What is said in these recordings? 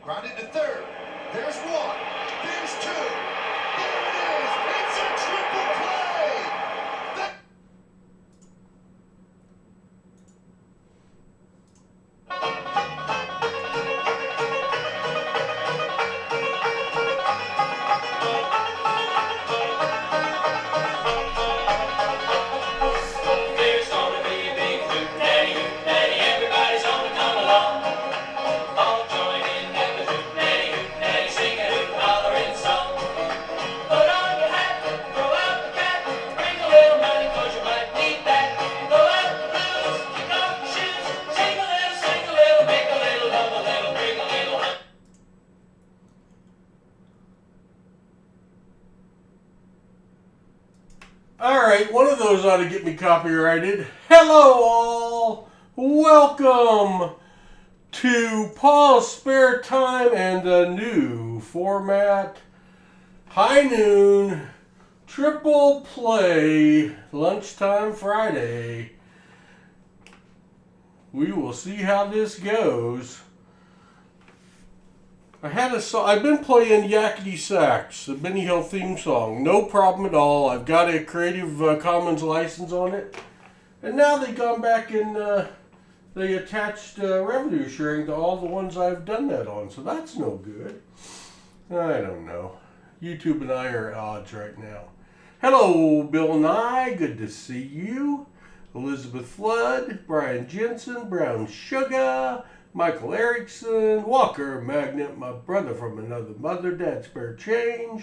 Grounded to third. There's one. There's two. There it is. It's a triple play. There's gonna be a big hootenanny, hootenanny. Everybody's gonna come along. All join in the hootenanny, hootenanny. Sing a hoot, hollering song. Put on your hat, throw out the cat. Bring a little money 'cause you might need that. Blow out the blues, kick off your shoes. Sing a little, make a little, love a little, bring a little honey. Alright, one of those ought to get me copyrighted. Hello all! Welcome to PasSpareTime and a new format. High noon, triple play, lunchtime Friday. We will see how this goes. I've been playing Yakety sax, the Benny Hill theme song. No problem at all. I've got a Creative Commons license on it. And now they've gone back and they attached revenue sharing to all the ones I've done that on. So that's no good. I don't know. YouTube and I are at odds right now. Hello, Bill Nye. Good to see you. Elizabeth Flood, Brian Jensen, Brown Sugar, Michael Erickson, Walker Magnet, my brother from another mother, Dad Spare Change,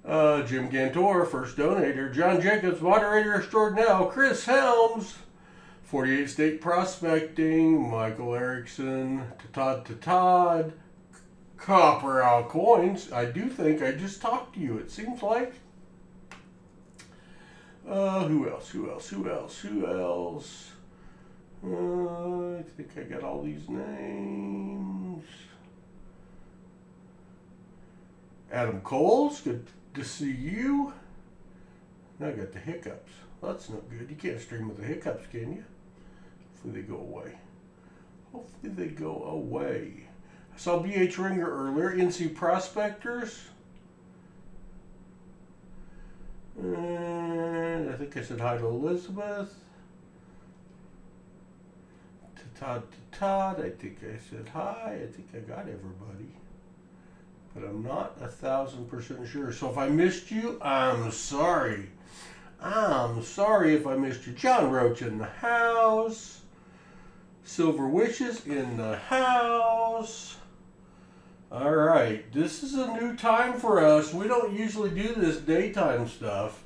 Jim Gantor, first donator, John Jacobs, moderator extraordinaire, Chris Helms, 48 State Prospecting, Michael Erickson, Todd, Copper Owl Coins. I do think I just talked to you, it seems like. Who else? I think I got all these names. Adam Coles, good to see you. Now I got the hiccups. That's not good. You can't stream with the hiccups, can you? Hopefully they go away. I saw BH Ringer earlier. NC Prospectors. And I think I said hi to Elizabeth. Todd, I think I said hi. I think I got everybody. But I'm not 1,000% sure. So if I missed you, I'm sorry. I'm sorry if I missed you. John Roach in the house. Silver Wishes in the house. All right. This is a new time for us. We don't usually do this daytime stuff.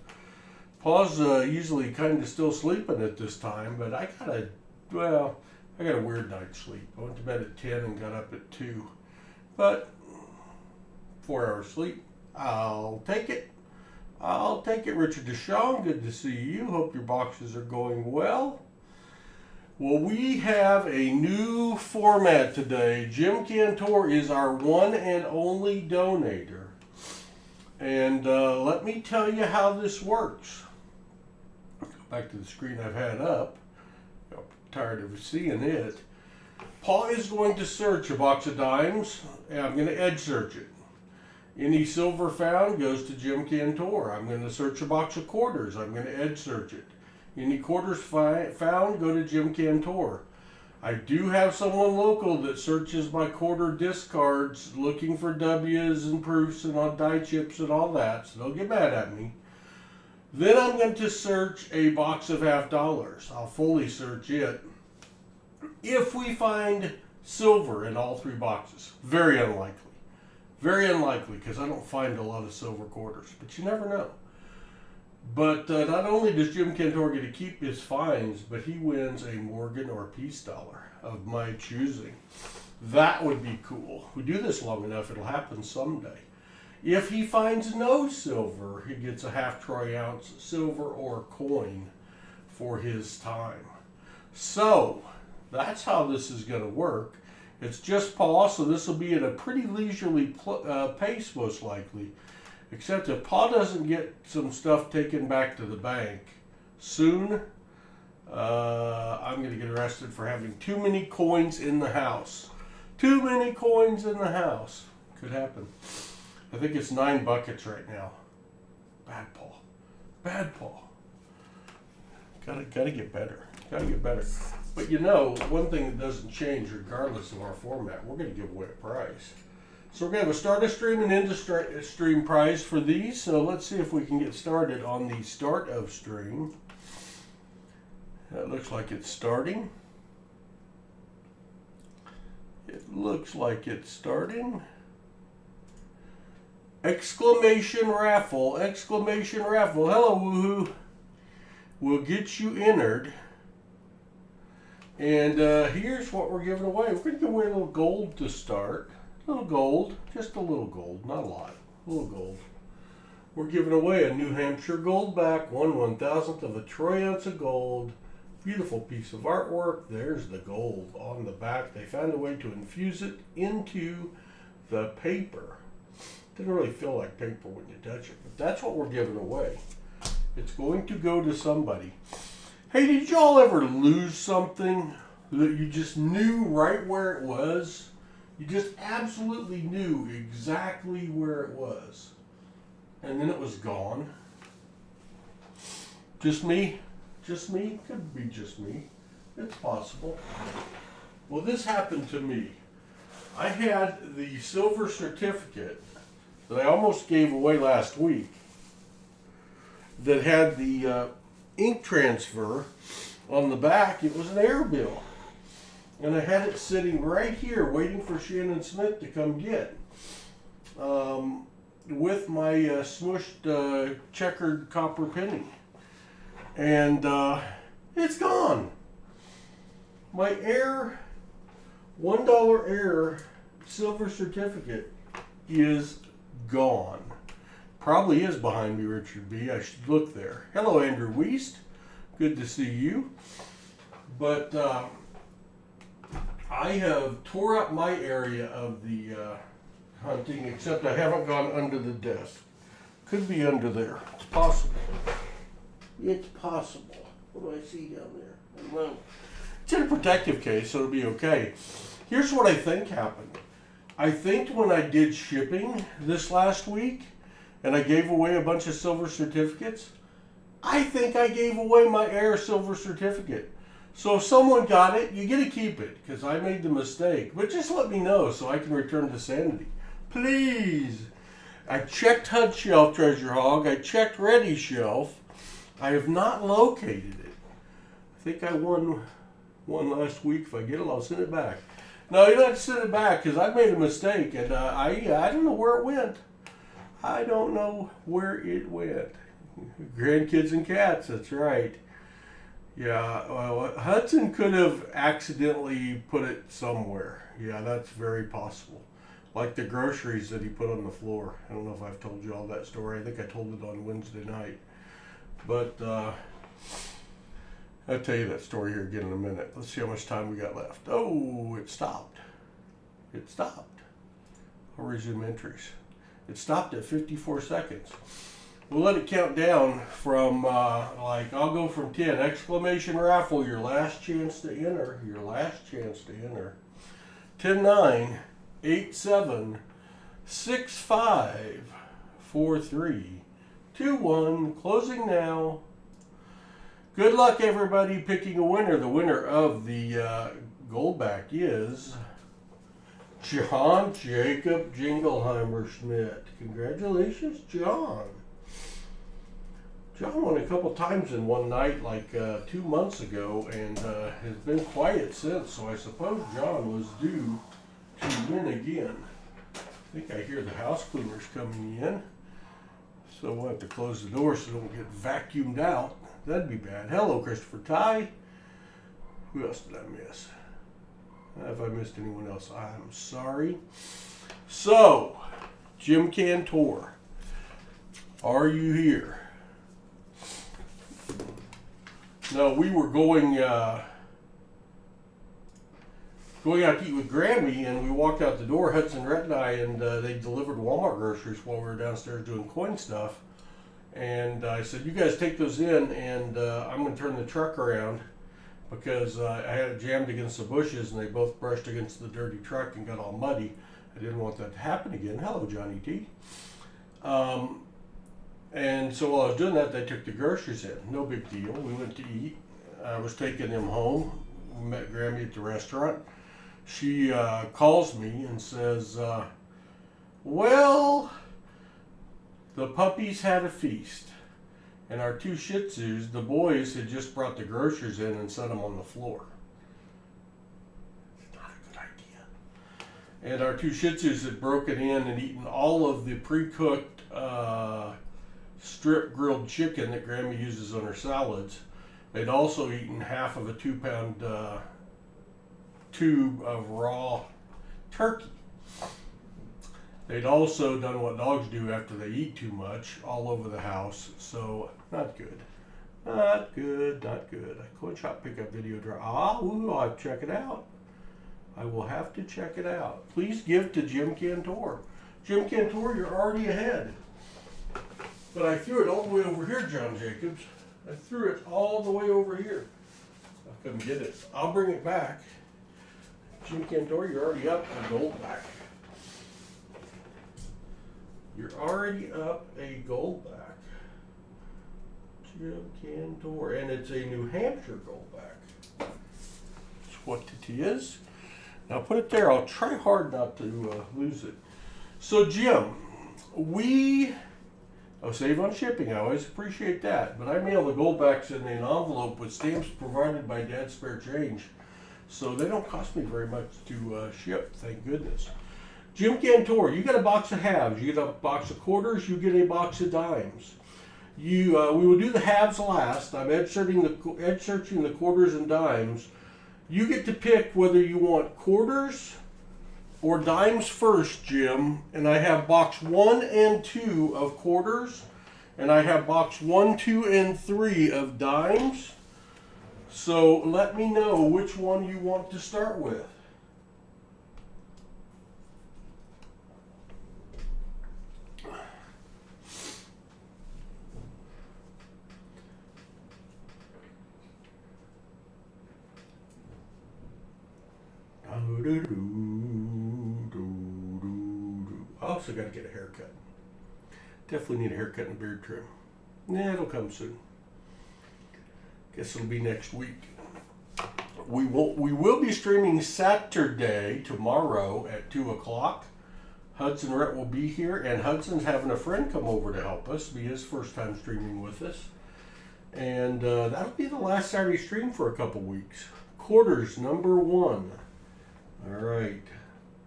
Paul's usually kind of still sleeping at this time, but I got a weird night's sleep. I went to bed at 10 and got up at 2. But 4 hours sleep, I'll take it. Richard Deshawn, good to see you. Hope your boxes are going well. Well, we have a new format today. Jim Cantor is our one and only donator. And let me tell you how this works. Go back to the screen I've had up. I'm tired of seeing it. Paul is going to search a box of dimes, and I'm going to edge search it. Any silver found goes to Jim Cantor. I'm going to search a box of quarters. I'm going to edge search it. Any quarters found go to Jim Cantor. I do have someone local that searches my quarter discards looking for W's and proofs and on die chips and all that, so don't get mad at me. Then I'm going to search a box of $50. I'll fully search it. If we find silver in all 3 boxes, very unlikely. Very unlikely, because I don't find a lot of silver quarters, but you never know. But not only does Jim Cantor get to keep his finds, but he wins a Morgan or Peace dollar of my choosing. That would be cool. We do this long enough, it'll happen someday. If he finds no silver, he gets a half troy ounce silver or coin for his time. So, that's how this is going to work. It's just Paul, so this will be at a pretty leisurely pace most likely. Except if Paul doesn't get some stuff taken back to the bank soon, I'm going to get arrested for having too many coins in the house. Too many coins in the house. Could happen. I think it's 9 buckets right now. Bad Paul. Bad Paul. Gotta get better. Gotta get better. But you know, one thing that doesn't change regardless of our format, we're gonna give away a prize. So we're gonna have a start of stream and end of stream prize for these. So let's see if we can get started on the start of stream. That looks like it's starting. It looks like it's starting. Exclamation raffle, exclamation raffle. Hello, woohoo. We'll get you entered. And here's what we're giving away. We're going to give away a little gold to start. A little gold, just a little gold, not a lot. A little gold. We're giving away a New Hampshire gold back, 1/1000th of a troy ounce of gold. Beautiful piece of artwork. There's the gold on the back. They found a way to infuse it into the paper. Didn't really feel like paper when you touch it, but that's what we're giving away. It's going to go to somebody. Hey, did y'all ever lose something that you just knew right where it was? You just absolutely knew exactly where it was, and then it was gone? Just me? Just me? Could be just me. It's possible. Well, this happened to me. I had the silver certificate that I almost gave away last week that had the ink transfer on the back. It was an air bill. And I had it sitting right here waiting for Shannon Smith to come get. With my smushed checkered copper penny. And it's gone. My air, $1 air silver certificate is gone. Probably is behind me, Richard B. I should look there. Hello, Andrew Wiest. Good to see you. But I have tore up my area of the hunting, except I haven't gone under the desk. Could be under there. It's possible. It's possible. What do I see down there? I don't know. It's in a protective case, so it'll be okay. Here's what I think happened. I think when I did shipping this last week, and I gave away a bunch of silver certificates, I think I gave away my air silver certificate. So if someone got it, you get to keep it, because I made the mistake. But just let me know so I can return to sanity. Please. I checked HUD shelf, Treasure Hog. I checked Ready shelf. I have not located it. I think I won one last week. If I get it, I'll send it back. No, you don't have to send it back, because I made a mistake, and I don't know where it went. I don't know where it went. Grandkids and cats, that's right. Yeah, well, Hudson could have accidentally put it somewhere. Yeah, that's very possible. Like the groceries that he put on the floor. I don't know if I've told you all that story. I think I told it on Wednesday night. But I'll tell you that story here again in a minute. Let's see how much time we got left. Oh, it stopped. It stopped. I'll resume entries. It stopped at 54 seconds. We'll let it count down from, I'll go from 10. Exclamation raffle, your last chance to enter. Your last chance to enter. 10, 9, 8, 7, 6, 5, 4, 3, 2, 1. Closing now. Good luck, everybody, picking a winner. The winner of the Goldback is John Jacob Jingleheimer Schmidt. Congratulations, John. John won a couple times in one night, like 2 months ago, and has been quiet since, so I suppose John was due to win again. I think I hear the house cleaners coming in, so we'll have to close the door so it don't get vacuumed out. That'd be bad. Hello, Christopher Ty. Who else did I miss? If I missed anyone else, I'm sorry. So, Jim Cantor, are you here? No, we were going out to eat with Grammy, and we walked out the door, Hudson, Rhett, and I, and they delivered Walmart groceries while we were downstairs doing coin stuff. And I said, you guys take those in, and I'm going to turn the truck around. because I had it jammed against the bushes and they both brushed against the dirty truck and got all muddy. I didn't want that to happen again. Hello, Johnny T. And so while I was doing that, they took the groceries in. No big deal. We went to eat. I was taking them home. We met Grammy at the restaurant. She calls me and says, well, the puppies had a feast. And our 2 Shih Tzus, the boys had just brought the groceries in and set them on the floor. It's not a good idea. And our 2 Shih Tzus had broken in and eaten all of the pre-cooked strip grilled chicken that Grammy uses on her salads. They'd also eaten half of a 2-pound tube of raw turkey. They'd also done what dogs do after they eat too much, all over the house. So not good, not good, not good. A coin shop pickup video drop. I'll have to check it out. I will have to check it out. Please give to Jim Cantor. Jim Cantor, you're already ahead. But I threw it all the way over here, John Jacobs. I threw it all the way over here. I'll come get it. I'll bring it back. Jim Cantor, you're already up a gold back. You're already up a gold back. Jim Cantor. And it's a New Hampshire gold back. That's what it is. Now put it there. I'll try hard not to lose it. So Jim, save on shipping. I always appreciate that. But I mail the goldbacks in an envelope with stamps provided by Dad's Spare Change. So they don't cost me very much to ship, thank goodness. Jim Cantor, you get a box of halves, you get a box of quarters, you get a box of dimes. We will do the halves last. I'm edge searching the quarters and dimes. You get to pick whether you want quarters or dimes first, Jim. And I have box 1 and 2 of quarters, and I have box 1, 2, and 3 of dimes. So let me know which one you want to start with. I also got to get a haircut. Definitely need a haircut and a beard trim. Yeah, it'll come soon. Guess it'll be next week. We will be streaming Saturday, tomorrow at 2 o'clock. Hudson Rhett will be here, and Hudson's having a friend come over to help us. It'll be his first time streaming with us. And that'll be the last Saturday stream for a couple weeks. Quarters number 1. All right,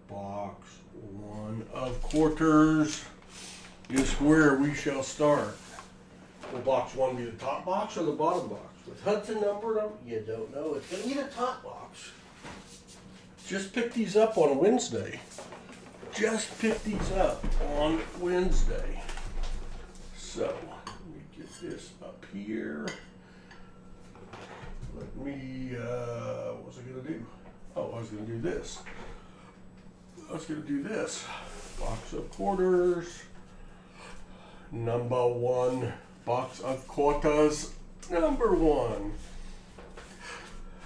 box 1 of quarters is where we shall start. Will box 1 be the top box or the bottom box? With Hudson numbered them, you don't know. It's going to be the top box. Just pick these up on Wednesday. Just pick these up on Wednesday. So, let me get this up here. Let me, what was I going to do? Oh, I was going to do this. Box of quarters. Number 1. Box of quarters. Number 1.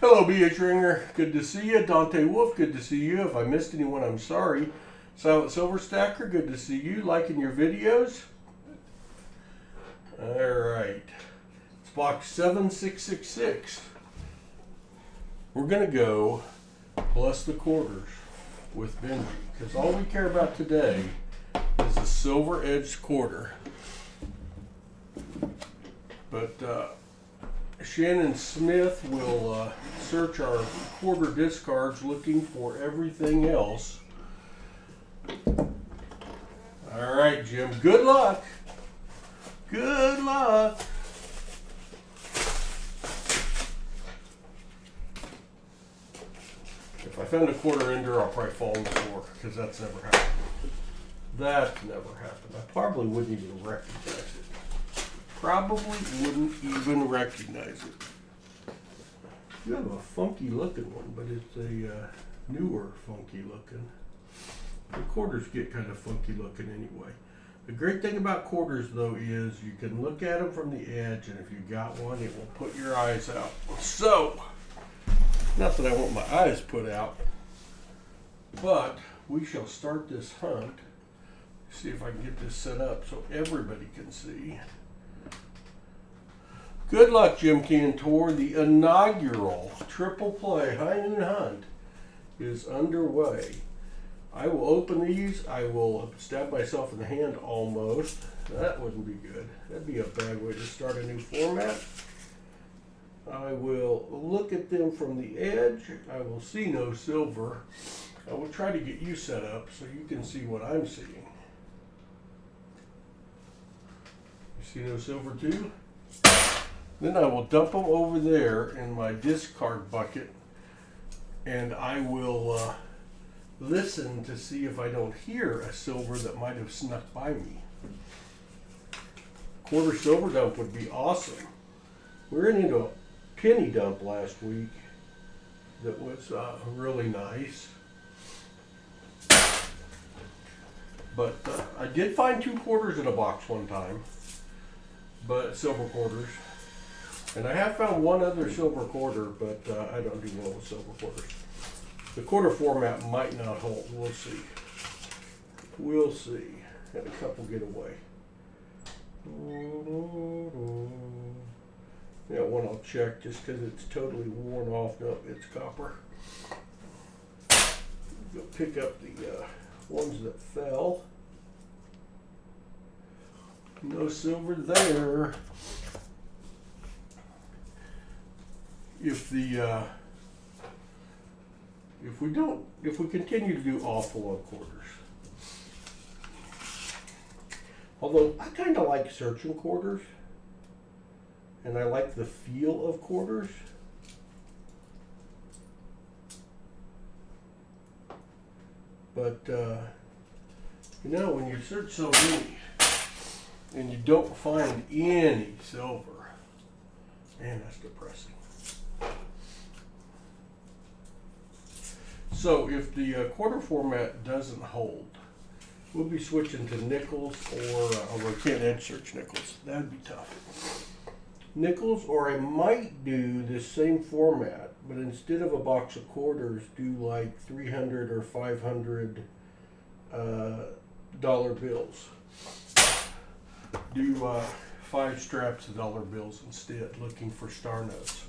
Hello, B.H. Ringer. Good to see you. Dante Wolf, good to see you. If I missed anyone, I'm sorry. Silent Silver Stacker, good to see you. Liking your videos. All right. It's box 7666. We're going to go plus the quarters with Benji, because all we care about today is a silver edged quarter. But Shannon Smith will search our quarter discards looking for everything else. All right, Jim, good luck. Good luck. If I found a quarter ender, I'll probably fall on the floor, because that's never happened. That's never happened. I probably wouldn't even recognize it. Probably wouldn't even recognize it. You have a funky looking one, but it's a newer funky looking. The quarters get kind of funky looking anyway. The great thing about quarters, though, is you can look at them from the edge, and if you got one, it will put your eyes out. So, Not that I want my eyes put out, but we shall start this hunt. See if I can get this set up so everybody can see. Good luck, Jim Cantor. The inaugural triple play high noon hunt is underway. I will open these. I will stab myself in the hand almost. That wouldn't be good. That'd be a bad way to start a new format. I will look at them from the edge. I will see no silver. I will try to get you set up so you can see what I'm seeing. You see no silver too? Then I will dump them over there in my discard bucket, and I will listen to see if I don't hear a silver that might have snuck by me. Quarter silver dump would be awesome. We ran into a penny dump last week that was really nice. But I did find 2 quarters in a box one time, but silver quarters. And I have found one other silver quarter, but I don't do well with silver quarters. The quarter format might not hold. We'll see. We'll see. Had a couple get away. Yeah, one I'll check just because it's totally worn off. Nope, it's copper. Go pick up the ones that fell. No silver there. If we continue to do awful on quarters, although I kind of like searching quarters, and I like the feel of quarters. But you know, when you search so many and you don't find any silver, man, that's depressing. So if the quarter format doesn't hold, we'll be switching to nickels, or I can't edge search nickels. That'd be tough. Nickels, or I might do this same format, but instead of a box of quarters, do like 300 or 500 dollar bills. Do 5 straps of dollar bills instead, looking for star notes.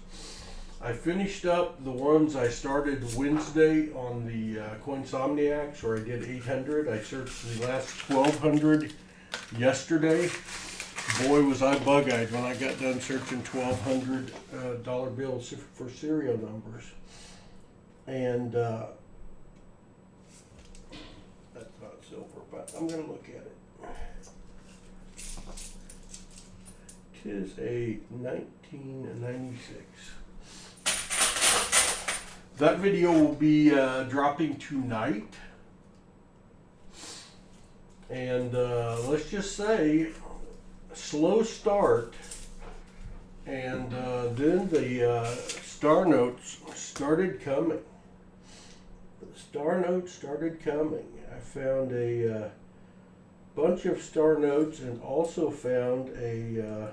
I finished up the ones I started Wednesday on the Coinsomniacs, where I did 800. I searched the last 1,200 yesterday. Boy, was I bug-eyed when I got done searching 1,200 dollar bills for serial numbers. And that's not silver, but I'm going to look at it. Tis a 1996. That video will be dropping tonight. And let's just say, slow start. And then the star notes started coming. The star notes started coming. I found a bunch of star notes, and also found a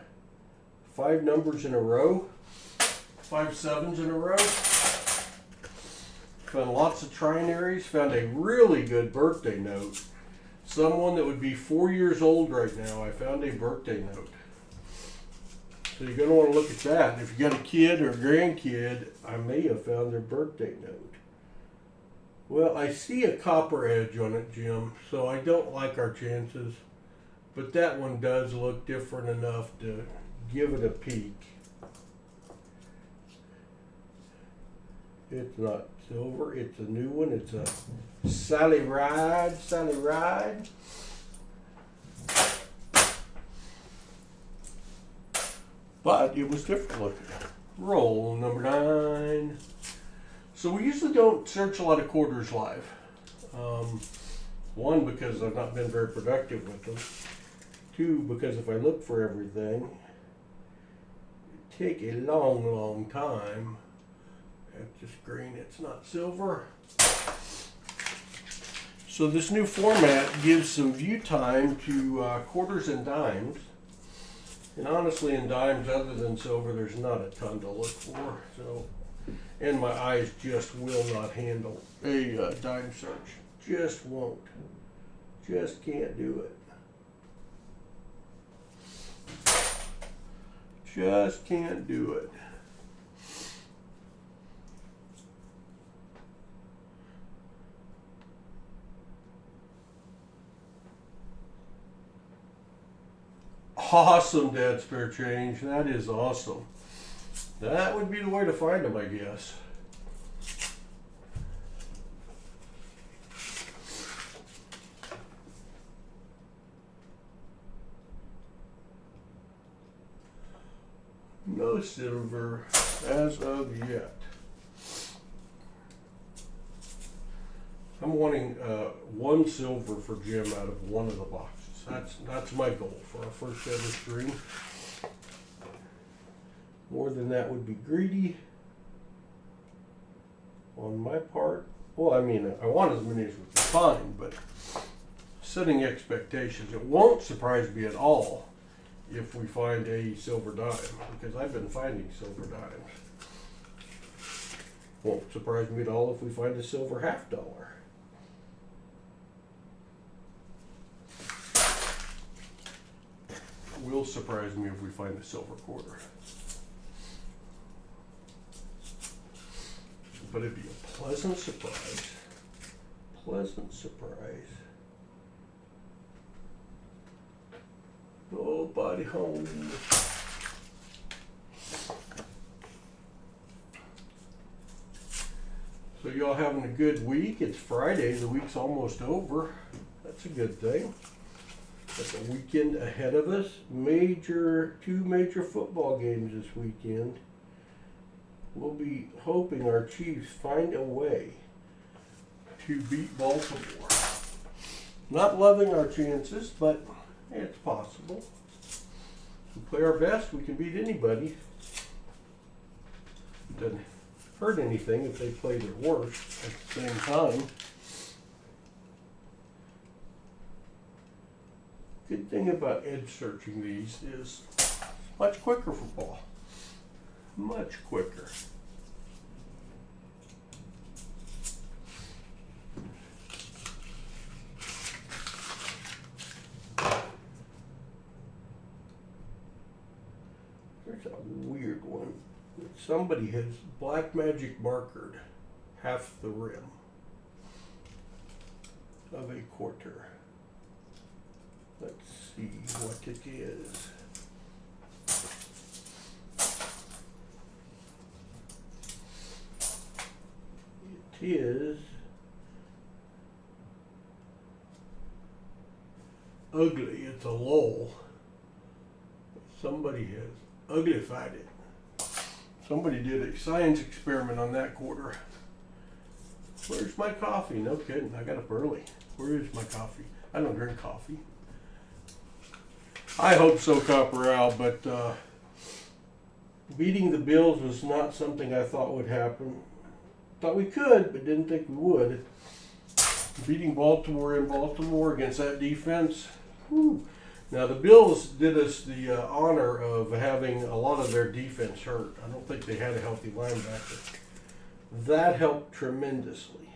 5 numbers in a row, 5 sevens in a row. Found lots of trinaries. Found a really good birthday note. Someone that would be 4 years old right now. I found a birthday note. So you're going to want to look at that. If you got a kid or a grandkid, I may have found their birthday note. Well, I see a copper edge on it, Jim, so I don't like our chances. But that one does look different enough to give it a peek. It's not silver, it's a new one. It's a Sally Ride. But it was different looking. Roll number 9. So we usually don't search a lot of quarters live. One, because I've not been very productive with them. 2, because if I look for everything, it take a long time. That's just green, it's not silver. So this new format gives some view time to quarters and dimes. And honestly, in dimes, other than silver, there's not a ton to look for. So And my eyes just will not handle a dime search. Just won't. Just can't do it. Just can't do it. Awesome, Dad Spare Change. That is awesome. That would be the way to find them, I guess. No silver as of yet. I'm wanting 1 silver for Jim out of one of the boxes. That's my goal for our first ever stream. More than that would be greedy on my part. Well, I mean, I want as many as we can find, but setting expectations. It won't surprise me at all if we find a silver dime, because I've been finding silver dimes. Won't surprise me at all if we find a silver $50. Will surprise me if we find a silver quarter. But it'd be a pleasant surprise. Pleasant surprise. Nobody home. So y'all having a good week? It's Friday, the week's almost over. That's a good thing. Got the weekend ahead of us. Two major football games this weekend. We'll be hoping our Chiefs find a way to beat Baltimore. Not loving our chances, but it's possible. If we play our best, we can beat anybody. Doesn't hurt anything if they play their worst at the same time. Good thing about edge searching these is much quicker for ball. Much quicker. There's a weird one. Somebody has black magic markered half the rim of a quarter. Let's see what it is. It is ugly. It's a lull. Somebody has uglified it. Somebody did a science experiment on that quarter. Where's my coffee? No kidding. I got up early. Where is my coffee? I don't drink coffee. I hope so, Copperal, but beating the Bills was not something I thought would happen. Thought we could, but didn't think we would. Beating Baltimore in Baltimore against that defense. Whew. Now, the Bills did us the honor of having a lot of their defense hurt. I don't think they had a healthy linebacker. That helped tremendously.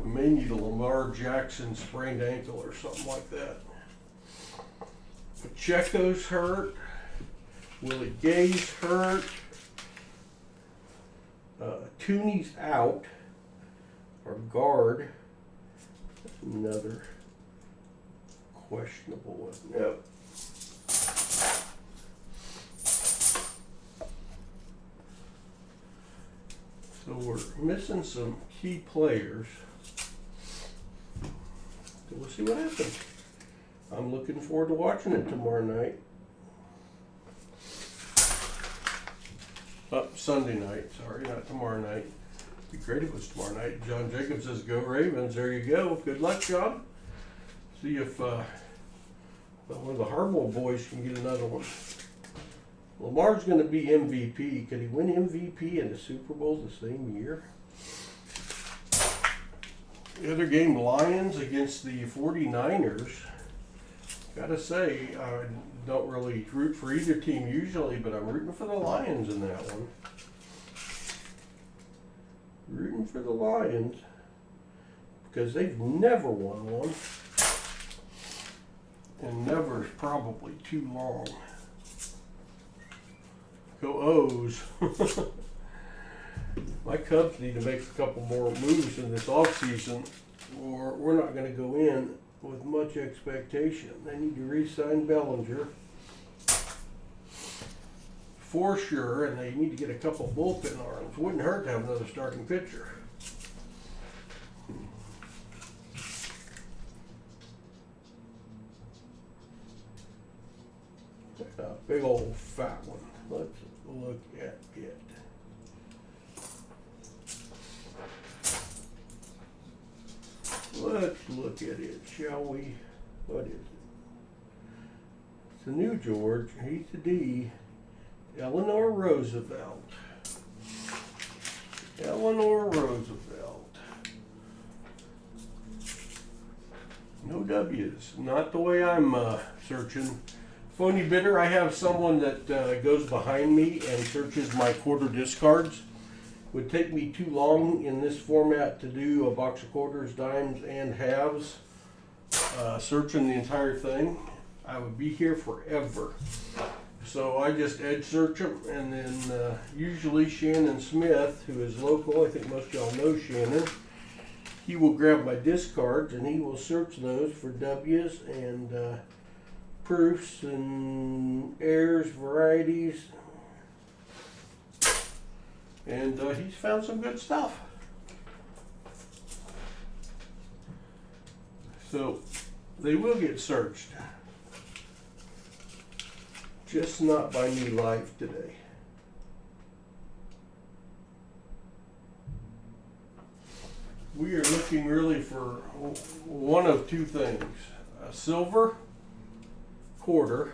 We may need a Lamar Jackson sprained ankle or something like that. Pacheco's hurt. Willie Gay's hurt. Tooney's out. Our guard. That's another questionable one. No. So we're missing some key players. So we'll see what happens. I'm looking forward to watching it tomorrow night. Sunday night, sorry, not tomorrow night. It'd be great if it was tomorrow night. John Jacobs says, "Go Ravens." There you go. Good luck, John. See if one of the Harbaugh boys can get another one. Lamar's going to be MVP. Could he win MVP in the Super Bowl the same year? The other game, Lions against the 49ers. Gotta say, I don't really root for either team usually, but I'm rooting for the Lions in that one. Rooting for the Lions because they've never won one, and never is probably too long. Go O's. My Cubs need to make a couple more moves in this offseason, or we're not going to go in with much expectation. They need to re-sign Bellinger for sure, and they need to get a couple bullpen arms. Wouldn't hurt to have another starting pitcher. A big old fat one. Let's look at it. Let's look at it, shall we? What is it? It's a new George. He's a D. Eleanor Roosevelt. Eleanor Roosevelt. No W's. Not the way I'm searching. Phony bidder, I have someone that goes behind me and searches my quarter discards. Would take me too long in this format to do a box of quarters, dimes, and halves, searching the entire thing. I would be here forever. So I just edge search them, and then usually Shannon Smith, who is local, I think most of y'all know Shannon, he will grab my discards and he will search those for W's and proofs and errors, varieties. And he's found some good stuff. So they will get searched. Just not by me live today. We are looking really for one of two things. A silver quarter,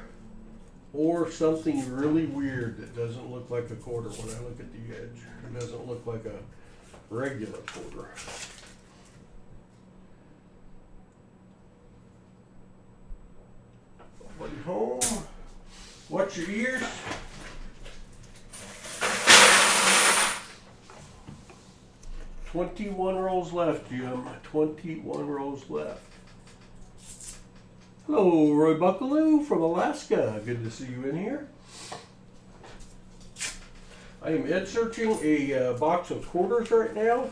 or something really weird that doesn't look like a quarter when I look at the edge. It doesn't look like a regular quarter. Somebody home. Watch your ears. "21 rolls left, Jim. 21 rolls left. Hello, Roy Buckaloo from Alaska. Good to see you in here. I am edge searching a box of quarters right now,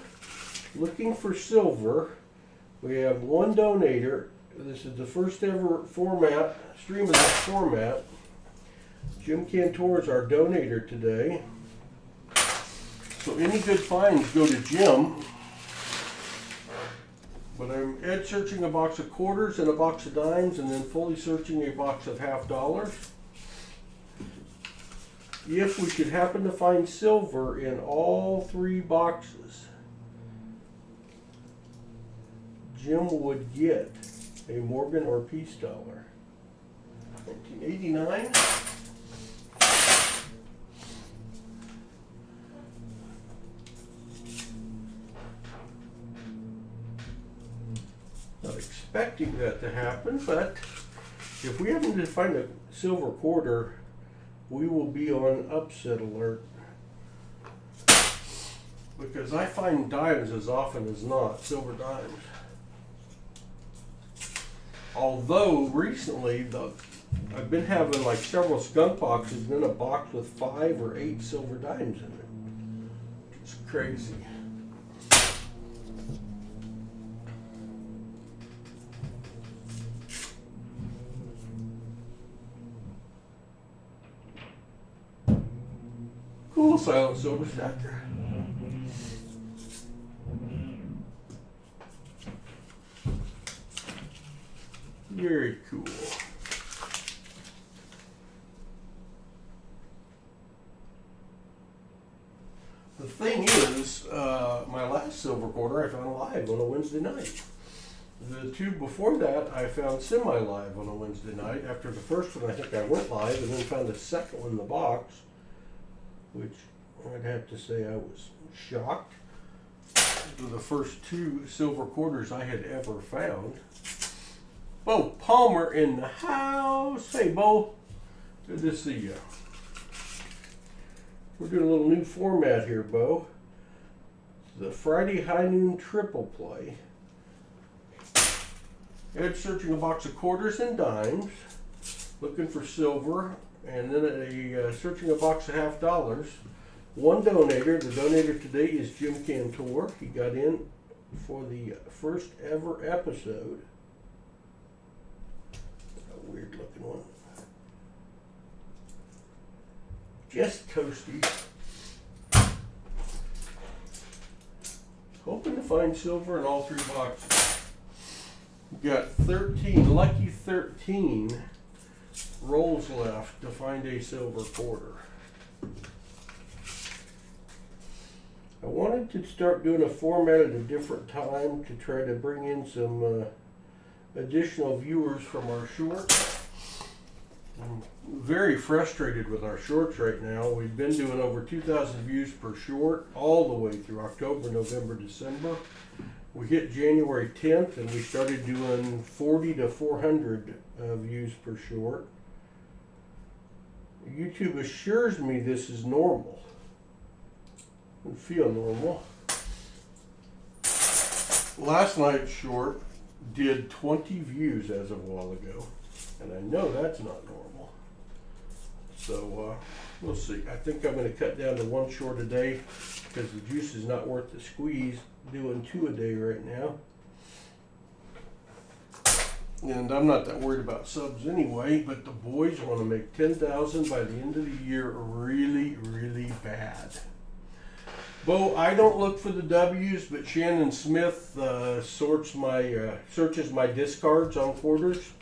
looking for silver. We have one donator. This is the first ever format, stream of this format. Jim Cantor is our donator today. So any good finds go to Jim. But I'm edge searching a box of quarters and a box of dimes, and then fully searching a box of half dollars. If we should happen to find silver in all three boxes, Jim would get a Morgan or Peace dollar. 1989. Not expecting that to happen, but if we happen to find a silver quarter, we will be on upset alert. Because I find dimes as often as not, silver dimes. Although recently I've been having like several skunk boxes and then a box with 5 or 8 silver dimes in it. It's crazy. Cool silent silver stacker. Very cool. The thing is, my last silver quarter I found live on a Wednesday night. The two before that I found semi-live on a Wednesday night. After the first one I think I went live, and then found a second one in the box, which I'd have to say I was shocked. These were the first 2 silver quarters I had ever found. Bo Palmer in the house. Hey, Bo. Good to see you. We're doing a little new format here, Bo. The Friday High Noon Triple Play. Ed's searching a box of quarters and dimes, looking for silver, and then searching a box of $half. One donator. The donator today is Jim Cantor. He got in for the first ever episode. A weird looking one. Just toasty. Hoping to find silver in all 3 boxes. We've got 13, lucky 13 rolls left to find a silver quarter. I wanted to start doing a format at a different time to try to bring in some additional viewers from our shorts. I'm very frustrated with our shorts right now. We've been doing over 2,000 views per short all the way through October, November, December. We hit January 10th and we started doing 40 to 400 views per short. YouTube assures me this is normal. Doesn't feel normal. Last night's short did 20 views as of a while ago, and I know that's not normal. So we'll see. I think I'm going to cut down to 1 short a day because the juice is not worth the squeeze. Doing 2 a day right now. And I'm not that worried about subs anyway, but the boys want to make 10,000 by the end of the year really, really bad. Bo, I don't look for the W's, but Shannon Smith searches my discards on quarters,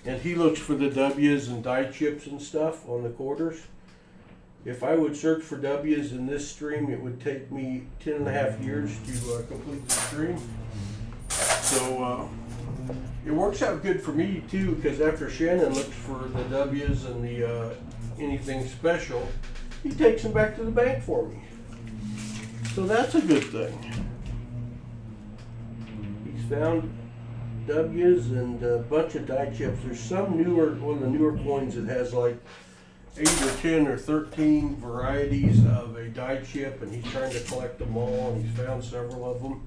and he looks for the W's and die chips and stuff on the quarters. If I would search for W's in this stream, it would take me 10.5 years to complete the stream. So it works out good for me too, because after Shannon looks for the W's and the anything special, he takes them back to the bank for me. So that's a good thing. He's found W's and a bunch of die chips. There's some one of the newer coins that has like 8 or 10 or 13 varieties of a die chip, and he's trying to collect them all, and he's found several of them.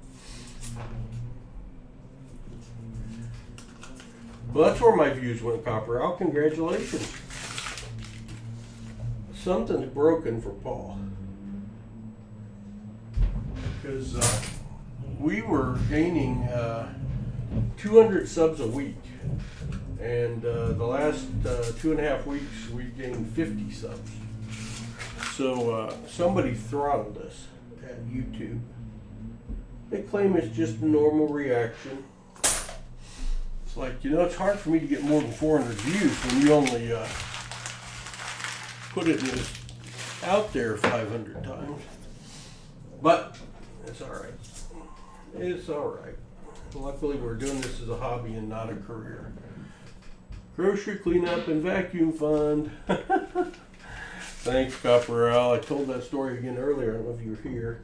Well, that's where my views went, Copper Al. Congratulations. Something's broken for Paul. Because we were gaining 200 subs a week. And the last 2.5 weeks, we gained 50 subs. So somebody throttled us at YouTube. They claim it's just a normal reaction. It's like, it's hard for me to get more than 400 views when you only put it out there 500 times. But it's all right. It's all right. Luckily, we're doing this as a hobby and not a career. Grocery cleanup and vacuum fund. Thanks, Copper Al. I told that story again earlier. I don't know if you were here.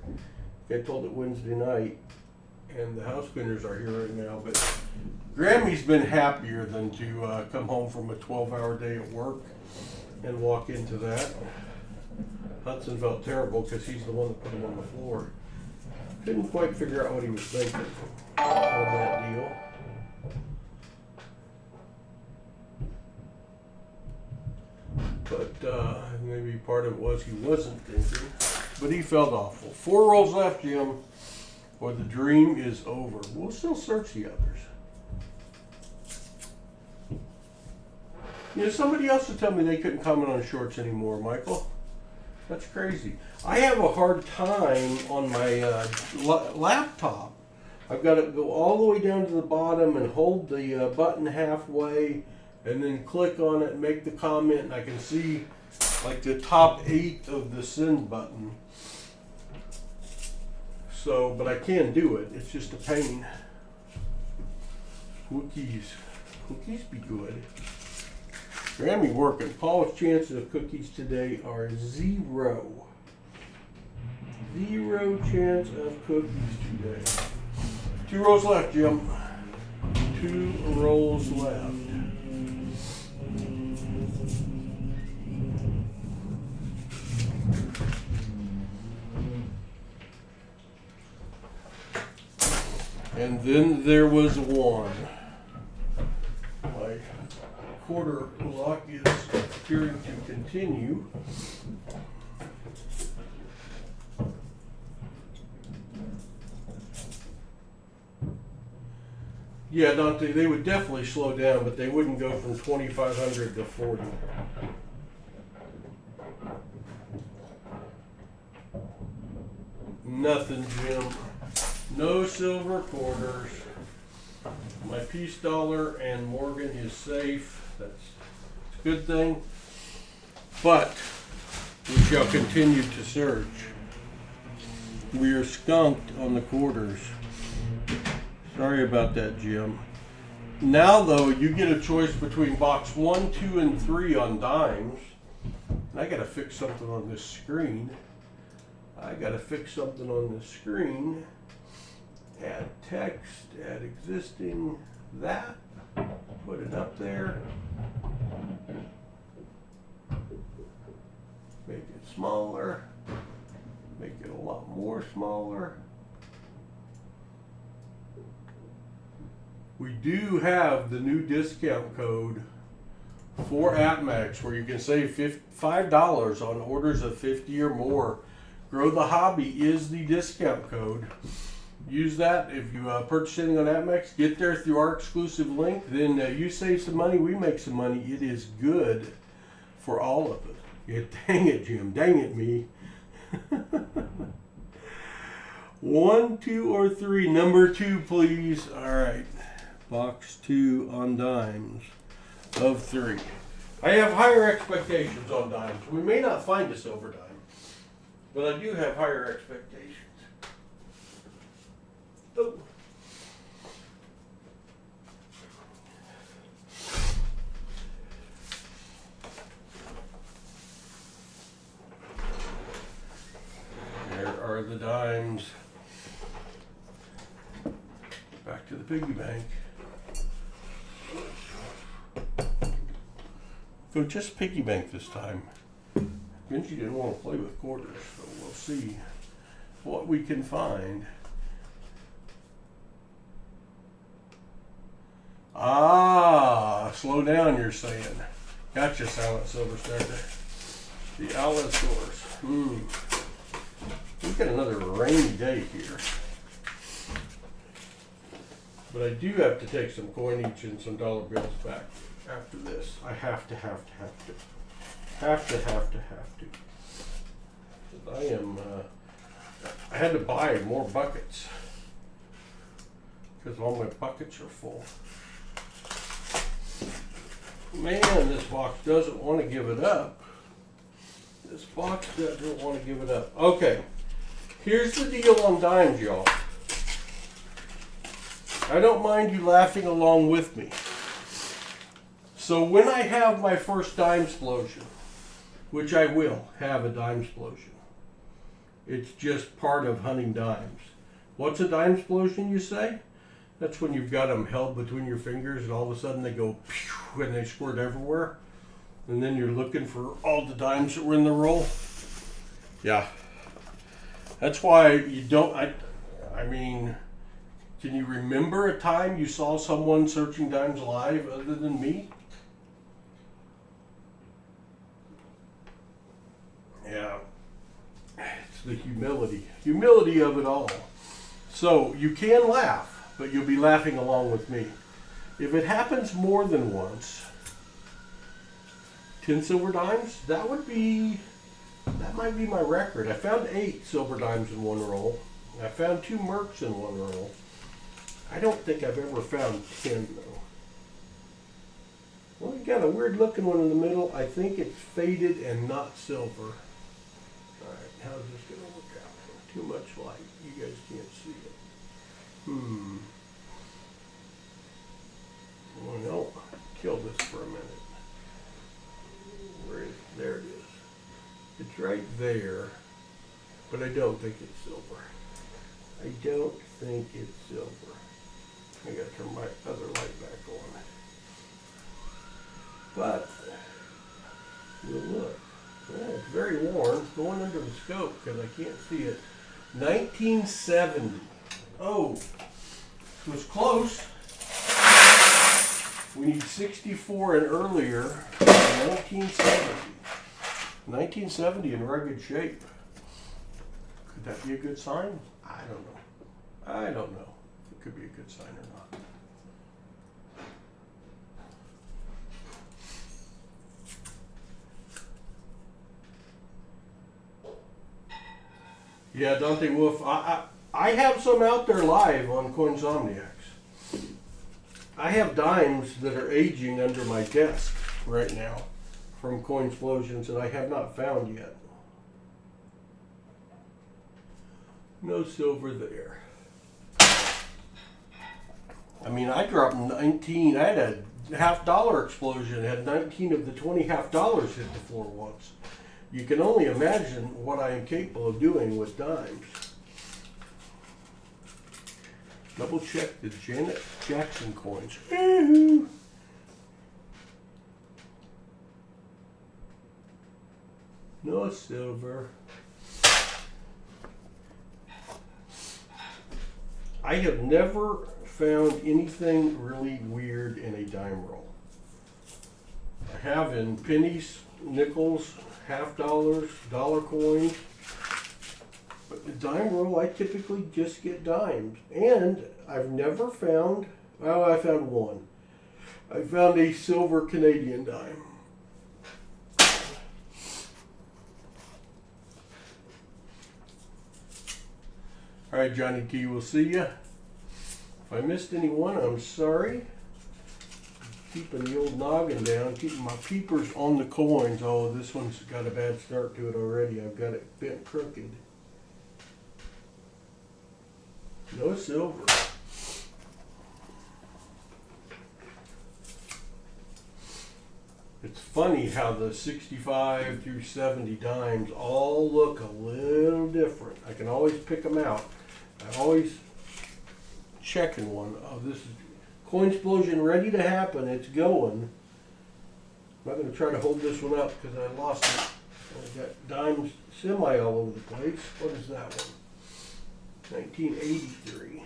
I told it Wednesday night, and the house cleaners are here right now. But Grammy's been happier than to come home from a 12-hour day at work and walk into that. Hudson felt terrible because he's the one that put him on the floor. Couldn't quite figure out what he was thinking on that deal. But maybe part of it was he wasn't thinking. But he felt awful. 4 rolls left, Jim, or the dream is over. We'll still search the others. Somebody else would tell me they couldn't comment on shorts anymore, Michael. That's crazy. I have a hard time on my laptop. I've got to go all the way down to the bottom and hold the button halfway and then click on it and make the comment, and I can see like the top 8 of the send button. So, but I can do it. It's just a pain. Cookies be good. Grammy working. Paul's chances of cookies today are 0. 0 chance of cookies today. 2 rows left, Jim. 2 rolls left. And then there was 1. My quarter luck is appearing to continue. Yeah, Dante, they would definitely slow down, but they wouldn't go from 2,500 to 40. Nothing, Jim. No silver quarters. My peace dollar and Morgan is safe. That's a good thing. But we shall continue to search. We are skunked on the quarters. Sorry about that, Jim. Now, though, you get a choice between box 1, 2, and 3 on dimes. And I gotta fix something on this screen. Add text, add existing, that, put it up there. Make it smaller, make it a lot more smaller. We do have the new discount code for AppMax where you can save $5 on orders of 50 or more. Grow the Hobby is the discount code. Use that if you purchase anything on AppMax. Get there through our exclusive link. Then you save some money, we make some money. It is good for all of us. Yeah, dang it, Jim. Dang it, me. 1, 2, or 3. Number 2, please. All right. Box 2 on dimes of 3. I have higher expectations on dimes. We may not find a silver dime, but I do have higher expectations. Oh. There are the dimes. Back to the piggy bank. Go just piggy bank this time. Benji didn't want to play with quarters, so we'll see what we can find. Ah, slow down, you're saying. Gotcha, Silent Silver Starter. The Allosaurus. We've got another rainy day here. But I do have to take some coinage and some dollar bills back after this. I have to. I had to buy more buckets because all my buckets are full. Man, this box doesn't want to give it up. Okay, here's the deal on dimes, y'all. I don't mind you laughing along with me. So when I have my first dime explosion, which I will have a dime explosion, it's just part of hunting dimes. What's a dime explosion, you say? That's when you've got them held between your fingers and all of a sudden they go pew and they squirt everywhere. And then you're looking for all the dimes that were in the roll. Yeah. That's why you don't, I mean, can you remember a time you saw someone searching dimes live other than me? Yeah. It's the humility of it all. So you can laugh, but you'll be laughing along with me. If it happens more than once, 10 silver dimes, that might be my record. I found 8 silver dimes in one roll. I found 2 mercs in one roll. I don't think I've ever found 10 though. Well, you got a weird looking one in the middle. I think it's faded and not silver. Alright, how's this going to work out? Too much light. You guys can't see it. Oh no. Kill this for a minute. Where is it? There it is. It's right there. But I don't think it's silver. I gotta turn my other light back on. But we'll look. Yeah, it's very warm. Going under the scope because I can't see it. 1970. Oh, it was close. We need 64 and earlier. 1970. 1970 in rugged shape. Could that be a good sign? I don't know. I don't know if it could be a good sign or not. Yeah, Dante Wolf. I have some out there live on Coinsomniacs. I have dimes that are aging under my desk right now from Coinsplosions that I have not found yet. No silver there. I mean, I dropped 19. I had a $50 explosion. Had 19 of the 20 $50 hit the floor once. You can only imagine what I am capable of doing with dimes. Double check the Janet Jackson coins. Woo-hoo. No silver. I have never found anything really weird in a dime roll. I have in pennies, nickels, $50, dollar coins. But the dime roll, I typically just get dimes. And I've never found, well, I found one. I found a silver Canadian dime. All right, Johnny T, we'll see ya. If I missed anyone, I'm sorry. Keeping the old noggin down, keeping my peepers on the coins. Oh, this one's got a bad start to it already. I've got it bent crooked. No silver. It's funny how the 65 through 70 dimes all look a little different. I can always pick them out. I always checking one. Oh, this is Coinsplosion ready to happen. It's going. I'm not going to try to hold this one up because I lost it. I've got dimes semi all over the place. What is that one? 1983.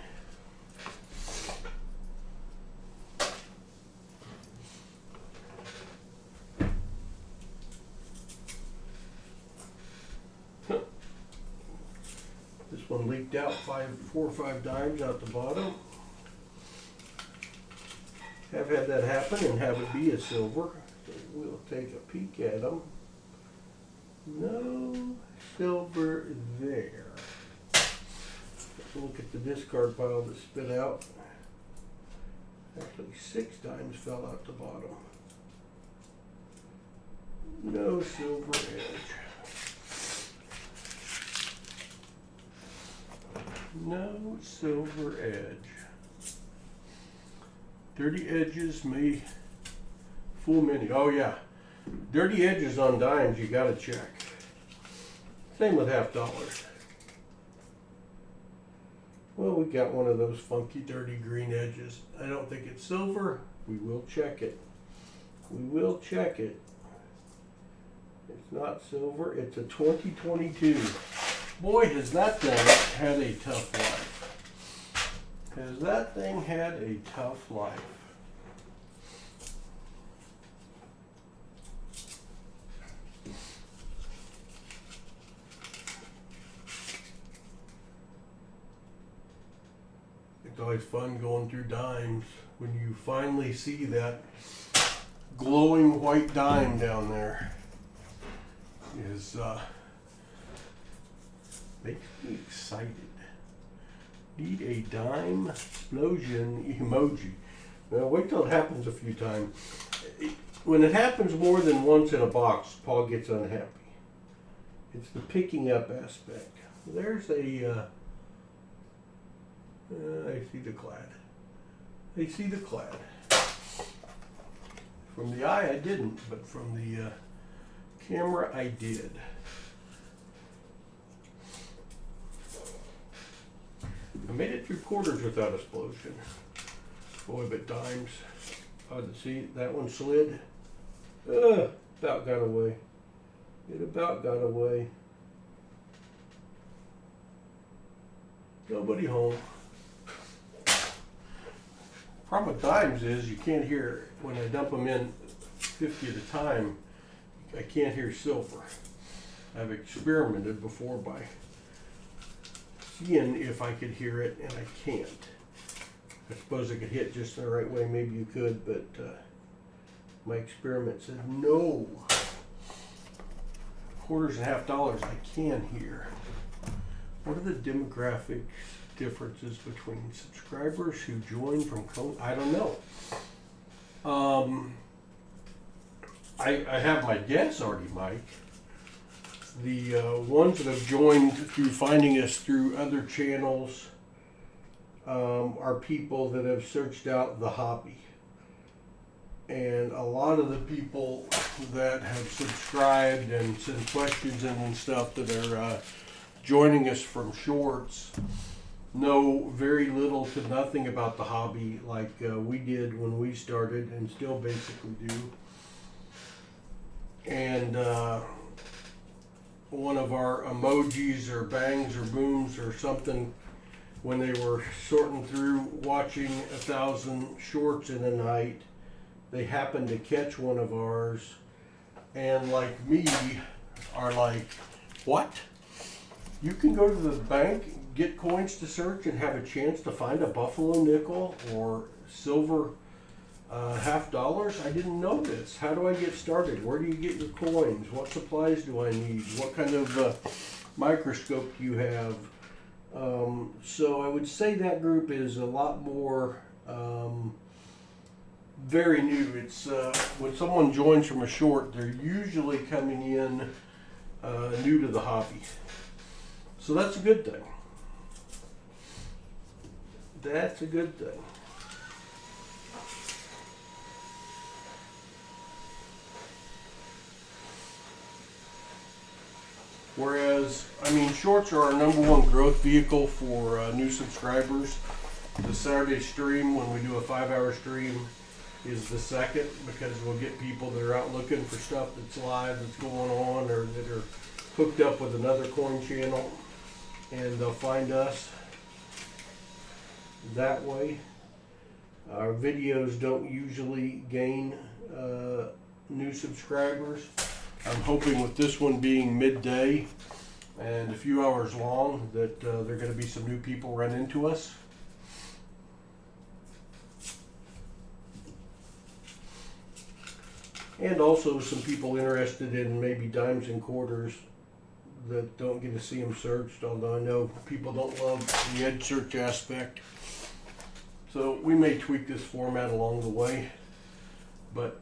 This one leaked out 4 or 5 dimes out the bottom. Have had that happen and have it be a silver. So we'll take a peek at them. No silver there. Let's look at the discard pile that spit out. Actually, 6 dimes fell out the bottom. No silver edge. No silver edge. Dirty edges may fool many. Oh yeah, dirty edges on dimes you gotta check. Same with $50. Well, we got one of those funky dirty green edges. I don't think it's silver. We will check it. We will check it. It's not silver. It's a 2022. Boy, has that thing had a tough life. Has that thing had a tough life. It's always fun going through dimes when you finally see that glowing white dime down there. Makes me excited. Need a dime explosion emoji. Now wait till it happens a few times. When it happens more than once in a box, Paul gets unhappy. It's the picking up aspect. There's a, I see the clad. I see the clad. From the eye I didn't, but from the camera I did. I made it 3 quarters without explosion. Boy, but dimes. Oh, see, that one slid. About got away. It about got away. Nobody home. Problem with dimes is you can't hear, when I dump them in 50 at a time, I can't hear silver. I've experimented before by seeing if I could hear it, and I can't. I suppose I could hit just the right way, maybe you could, but my experiment said no. Quarters and $50 I can hear. What are the demographic differences between subscribers who join from I don't know. I have my guess already, Mike. The ones that have joined through finding us through other channels are people that have searched out the hobby. And a lot of the people that have subscribed and sent questions in and stuff that are joining us from shorts know very little to nothing about the hobby like we did when we started and still basically do. And one of our emojis or bangs or booms or something, when they were sorting through watching 1,000 shorts in a night, they happened to catch one of ours and like me are like, what? You can go to the bank, get coins to search and have a chance to find a buffalo nickel or silver $50? I didn't know this. How do I get started? Where do you get your coins? What supplies do I need? What kind of microscope do you have? So I would say that group is a lot more very new. It's when someone joins from a short, they're usually coming in new to the hobby. So that's a good thing. That's a good thing. Whereas, I mean, shorts are our #1 growth vehicle for new subscribers. The Saturday stream, when we do a 5-hour stream, is the second, because we'll get people that are out looking for stuff that's live, that's going on, or that are hooked up with another coin channel, and they'll find us that way. Our videos don't usually gain new subscribers. I'm hoping with this one being midday and a few hours long that there are going to be some new people run into us. And also some people interested in maybe dimes and quarters that don't get to see them searched, although I know people don't love the edge search aspect. So we may tweak this format along the way, but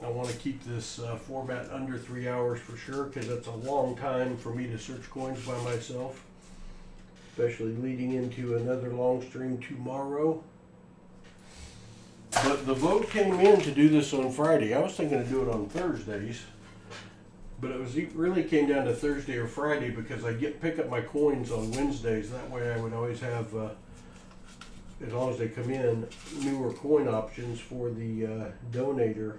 I want to keep this format under 3 hours for sure, because that's a long time for me to search coins by myself, especially leading into another long stream tomorrow. But the vote came in to do this on Friday. I was thinking to do it on Thursdays, but it really came down to Thursday or Friday, because I pick up my coins on Wednesdays. That way I would always have, as long as they come in, newer coin options for the donator.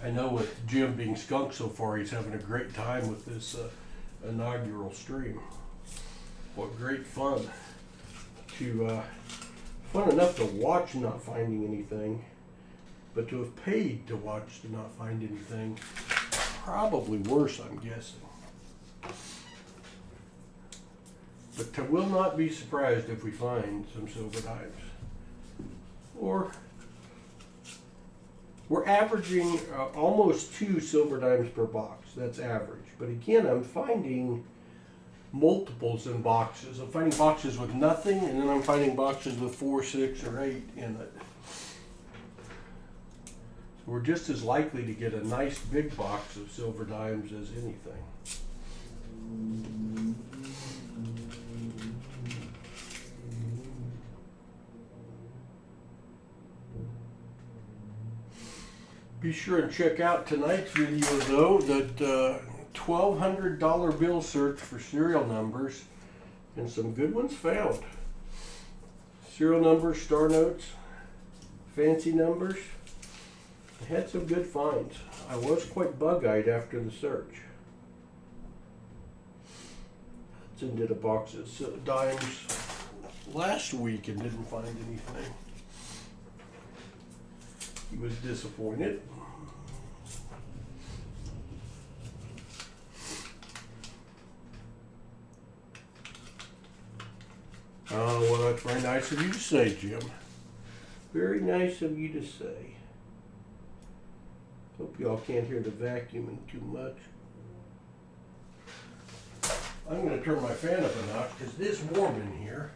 I know with Jim being skunk so far, he's having a great time with this inaugural stream. What great fun fun enough to watch not finding anything, but to have paid to watch to not find anything, probably worse, I'm guessing. But I will not be surprised if we find some silver dimes. Or we're averaging almost 2 silver dimes per box. That's average. But again, I'm finding multiples in boxes. I'm finding boxes with nothing, and then I'm finding boxes with 4, 6, or 8 in it. So we're just as likely to get a nice big box of silver dimes as anything. Be sure and check out tonight's video, though, that $1,200 bill search for serial numbers, and some good ones found. Serial numbers, star notes, fancy numbers. I had some good finds. I was quite bug-eyed after the search. Hudson did a box of dimes last week and didn't find anything. He was disappointed. Oh, well, that's very nice of you to say, Jim. Very nice of you to say. Hope y'all can't hear the vacuuming too much. I'm going to turn my fan up a notch because it is warm in here.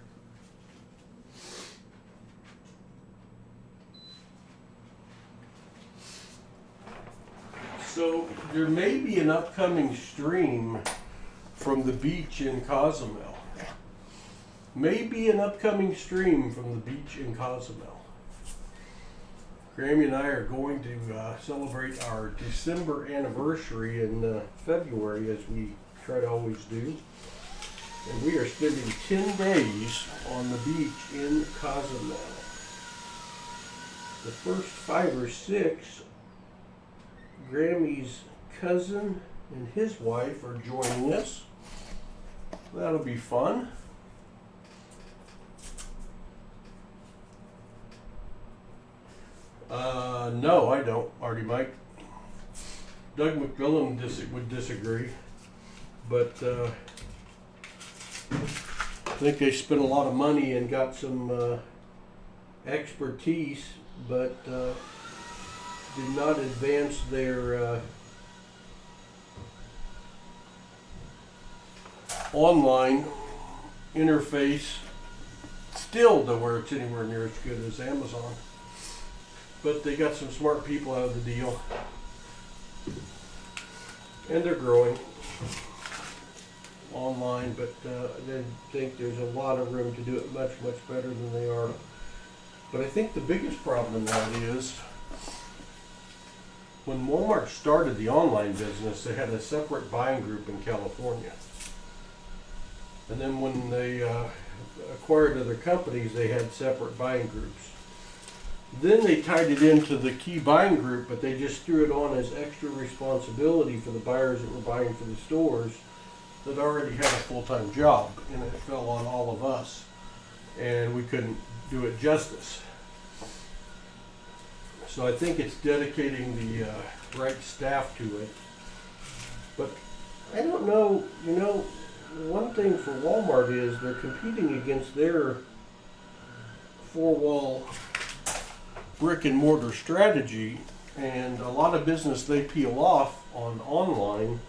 So there may be an upcoming stream from the beach in Cozumel. Maybe an upcoming stream from the beach in Cozumel. Grammy and I are going to celebrate our December anniversary in February, as we try to always do. And we are spending 10 days on the beach in Cozumel. The first 5 or 6, Grammy's cousin and his wife are joining us. That'll be fun. No, I don't, Artie Mike. Doug McMillan would disagree, but I think they spent a lot of money and got some expertise, but did not advance their online interface still to where it's anywhere near as good as Amazon. But they got some smart people out of the deal, and they're growing online, but I think there's a lot of room to do it much, much better than they are. But I think the biggest problem in that is when Walmart started the online business, they had a separate buying group in California. And then when they acquired other companies, they had separate buying groups. Then they tied it into the key buying group, but they just threw it on as extra responsibility for the buyers that were buying for the stores that already had a full-time job, and it fell on all of us, and we couldn't do it justice. So I think it's dedicating the right staff to it. But I don't know, one thing for Walmart is they're competing against their four-wall brick and mortar strategy, and a lot of business they peel off on online,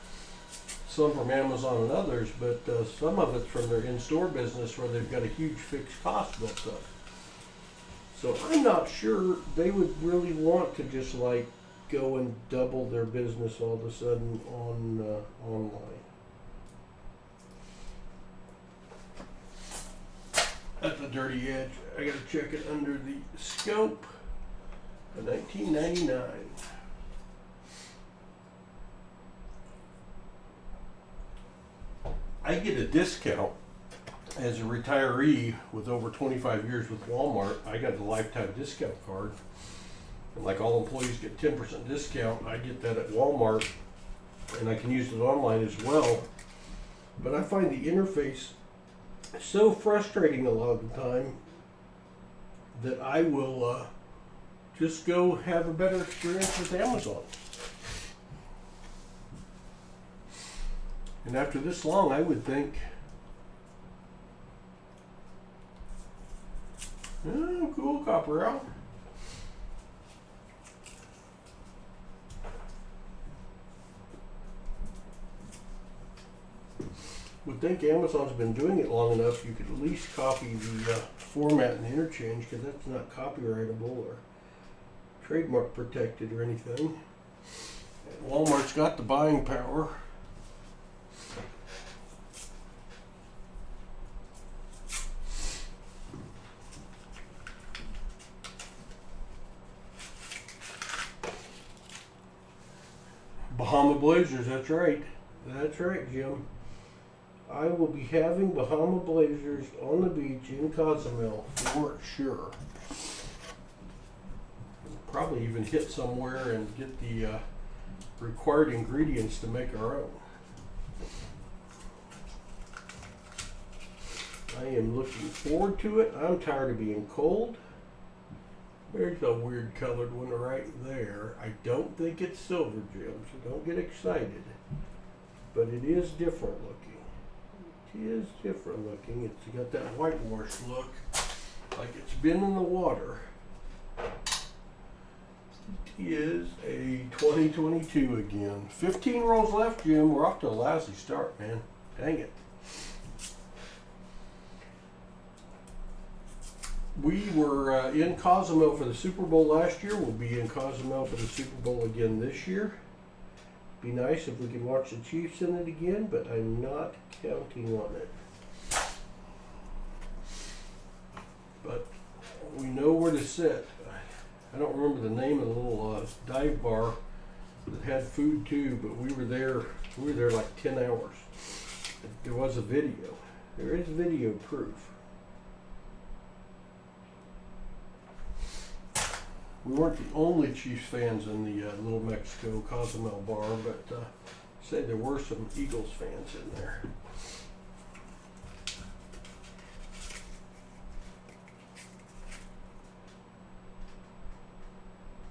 some from Amazon and others, but some of it's from their in-store business where they've got a huge fixed cost built up. So I'm not sure they would really want to just like go and double their business all of a sudden on online. At the dirty edge, I gotta check it under the scope. $19.99. I get a discount as a retiree with over 25 years with Walmart. I got the lifetime discount card. And like all employees get 10% discount, I get that at Walmart, and I can use it online as well. But I find the interface so frustrating a lot of the time that I will just go have a better experience with Amazon. And after this long, I would think, oh, cool, copper out. Would think Amazon's been doing it long enough, you could at least copy the format and interchange, because that's not copyrightable or trademark protected or anything. And Walmart's got the buying power. Bahama Blazers, that's right. That's right, Jim. I will be having Bahama Blazers on the beach in Cozumel for sure. Probably even hit somewhere and get the required ingredients to make our own. I am looking forward to it. I'm tired of being cold. There's a weird colored one right there. I don't think it's silver, Jim, so don't get excited. But it is different looking. It is different looking. It's got that whitewash look, like it's been in the water. It is a 2022 again. 15 rolls left, Jim. We're off to a lousy start, man. Dang it. We were in Cozumel for the Super Bowl last year. We'll be in Cozumel for the Super Bowl again this year. Be nice if we could watch the Chiefs in it again, but I'm not counting on it. But we know where to sit. I don't remember the name of the little dive bar that had food too, but we were there like 10 hours. There was a video. There is video proof. We weren't the only Chiefs fans in the Little Mexico Cozumel bar, but say there were some Eagles fans in there.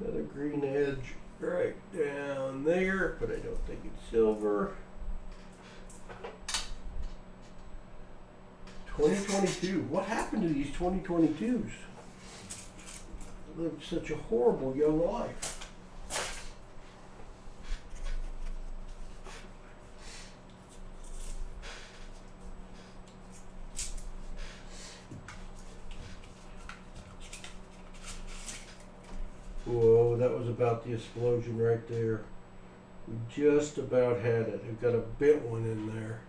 Another green edge right down there, but I don't think it's silver. 2022. What happened to these 2022s? Lived such a horrible young life. Whoa, that was about the explosion right there. We just about had it. We've got a bent one in there.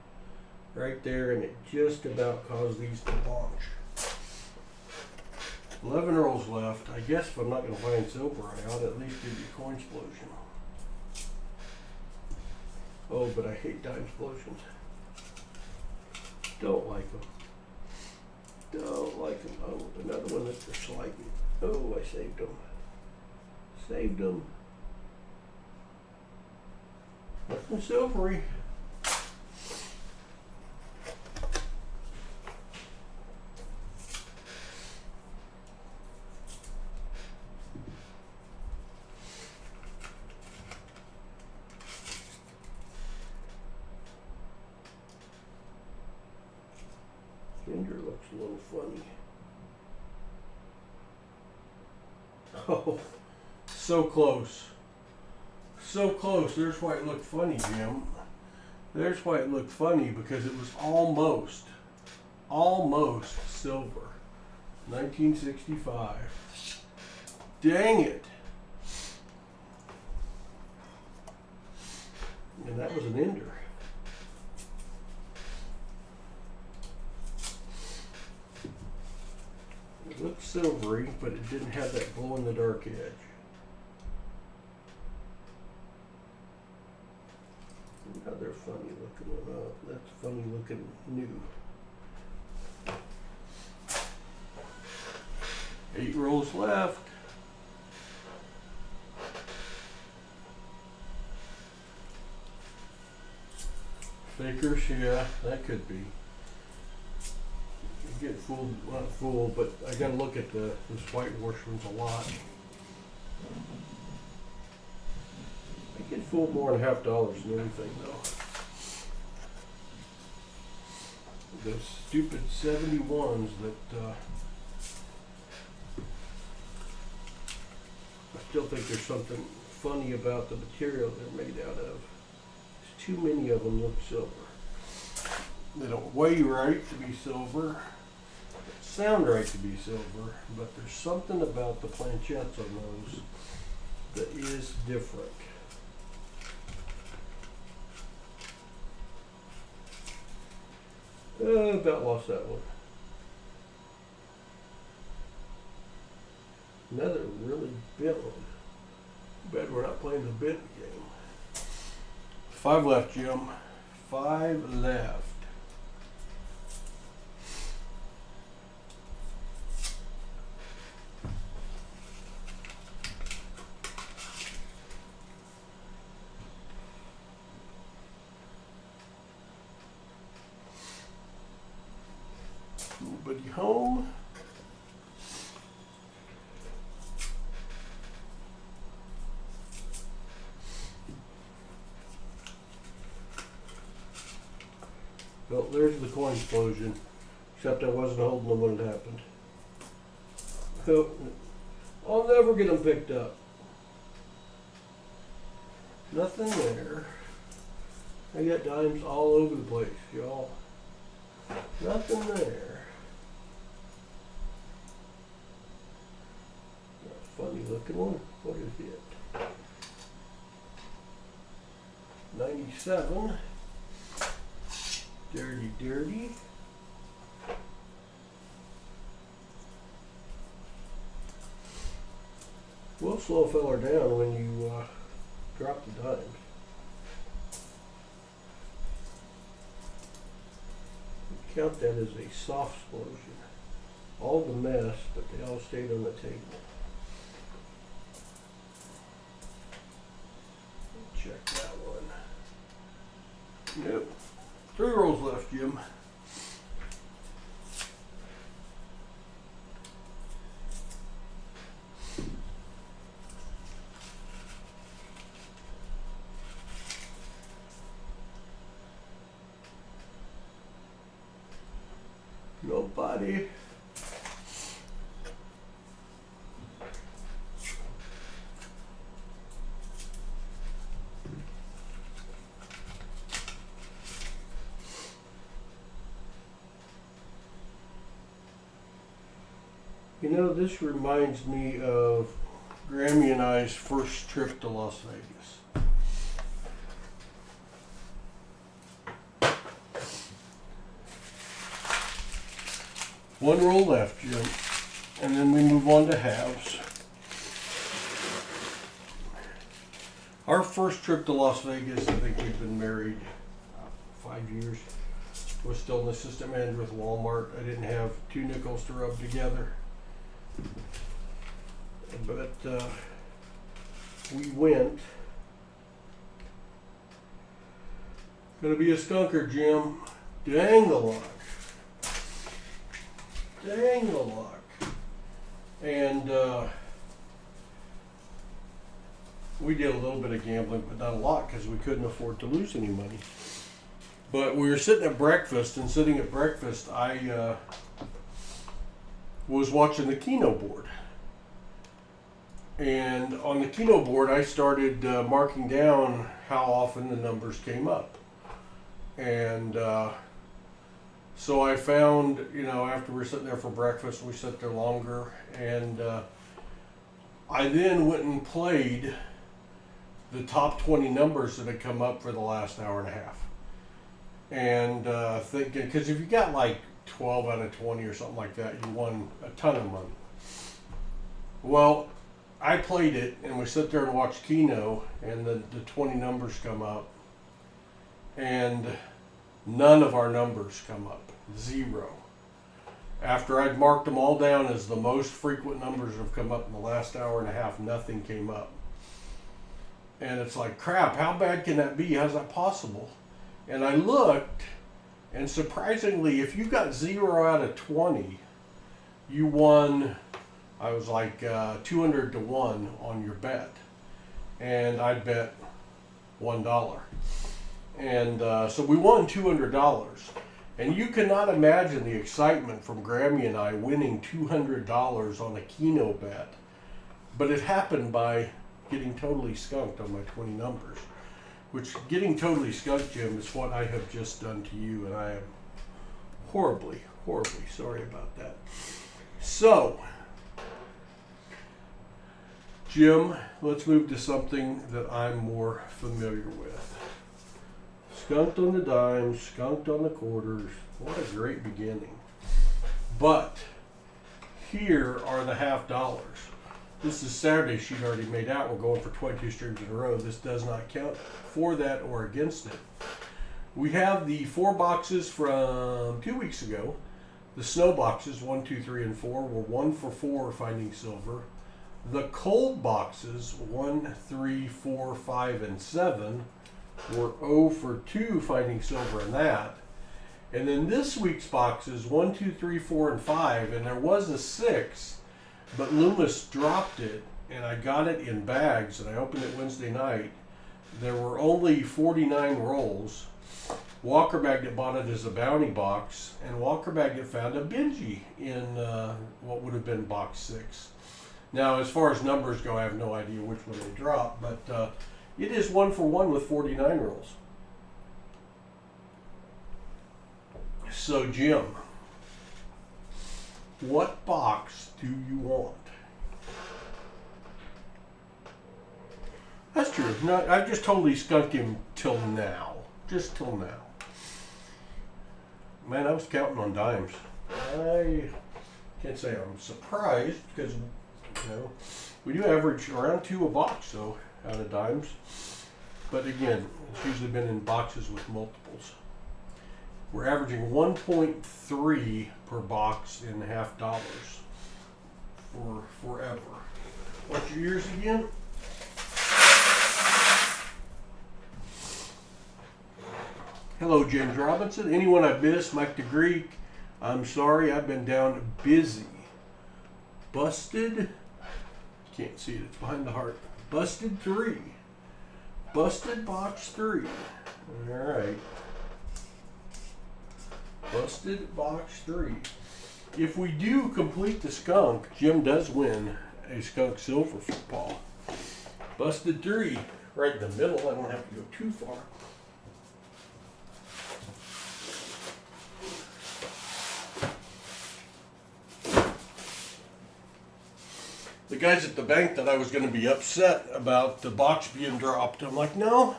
Right there, and it just about caused these to launch. 11 rolls left. I guess if I'm not going to find silver, I ought to at least give you a coin explosion. Oh, but I hate dime explosions. Don't like them. Don't like them. Oh, another one that they're sliding. Oh, I saved them. Saved them. Nothing silvery. Ginger looks a little funny. Oh, so close. So close. There's why it looked funny, Jim. There's why it looked funny, because it was almost silver. 1965. Dang it. And that was an ender. It looked silvery, but it didn't have that glow in the dark edge. Another funny looking one up. That's funny looking new. 8 rolls left. Fakers, yeah, that could be. You get fooled, not fooled, but I gotta look at this whitewash ones a lot. I get fooled more than $50 than anything though. Those stupid 71s that I still think there's something funny about the material they're made out of. Too many of them look silver. They don't weigh right to be silver. They sound right to be silver, but there's something about the planchettes on those that is different. About lost that one. Another really bent one. Bet we're not playing the bent game. 5 left, Jim. 5 left. Nobody home. Well, there's the coin explosion. Except I wasn't holding them when it happened. So, I'll never get them picked up. Nothing there. I got dimes all over the place, y'all. Nothing there. Funny looking one. What is it? 97. Dirty, dirty. We'll slow a feller down when you drop the dimes. Count that as a soft explosion. All the mess, but they all stayed on the table. Check that one. Nope. 3 rolls left, Jim. Nobody. You know, this reminds me of Grammy and I's first trip to Las Vegas. One roll left, Jim, and then we move on to halves. Our first trip to Las Vegas, I think we've been married 5 years. I was still an assistant manager with Walmart. I didn't have 2 nickels to rub together. But we went. Gonna be a skunker, Jim. Dang-a-lock. Dang-a-lock. And we did a little bit of gambling, but not a lot because we couldn't afford to lose any money. But we were sitting at breakfast, and sitting at breakfast, I was watching the Keno board. And on the Keno board, I started marking down how often the numbers came up. And so I found, you know, after we were sitting there for breakfast, we sat there longer. And I then went and played the top 20 numbers that had come up for the last hour and a half. And thinking, because if you got like 12 out of 20 or something like that, you won a ton of money. Well, I played it, and we sit there and watch Keno, and the 20 numbers come up, and none of our numbers come up. 0. After I'd marked them all down as the most frequent numbers that have come up in the last hour and a half, nothing came up. And it's like, crap, how bad can that be? How's that possible? And I looked, and surprisingly, if you got 0 out of 20, you won, I was like 200 to 1 on your bet. And I'd bet $1. And so we won $200. And you cannot imagine the excitement from Grammy and I winning $200 on a Keno bet. But it happened by getting totally skunked on my 20 numbers. Which, getting totally skunked, Jim, is what I have just done to you. And I am horribly, horribly sorry about that. So, Jim, let's move to something that I'm more familiar with. Skunked on the dimes, skunked on the quarters. What a great beginning. But here are the $50. This is Saturday sheet already made out. We're going for 22 streams in a row. This does not count for that or against it. We have the 4 boxes from 2 weeks ago. The snow boxes, 1, 2, 3, and 4, were 1 for 4 finding silver. The cold boxes, 1, 3, 4, 5, and 7, were 0 for 2 finding silver in that. And then this week's boxes, 1, 2, 3, 4, and 5, and there was a 6, but Loomis dropped it, and I got it in bags, and I opened it Wednesday night. There were only 49 rolls. Walker Magnet bought it as a bounty box, and Walker Magnet found a Benji in what would have been box 6. Now, as far as numbers go, I have no idea which one they dropped, but it is 1 for 1 with 49 rolls. So, Jim, what box do you want? That's true. No, I just totally skunked him till now. Just till now. Man, I was counting on dimes. I can't say I'm surprised because, you know, we do average around 2 a box, so out of dimes. But again, it's usually been in boxes with multiples. We're averaging 1.3 per box in half dollars for forever. What's your years again? Hello, James Robinson. Anyone I've missed, Mike the Greek, I'm sorry, I've been down busy. Busted, can't see it, it's behind the heart. Busted 3. Busted box 3. All right. Busted box 3. If we do complete the skunk, Jim does win a skunk silver football. Busted 3, right in the middle. I don't have to go too far. The guys at the bank thought I was going to be upset about the box being dropped. I'm like, no.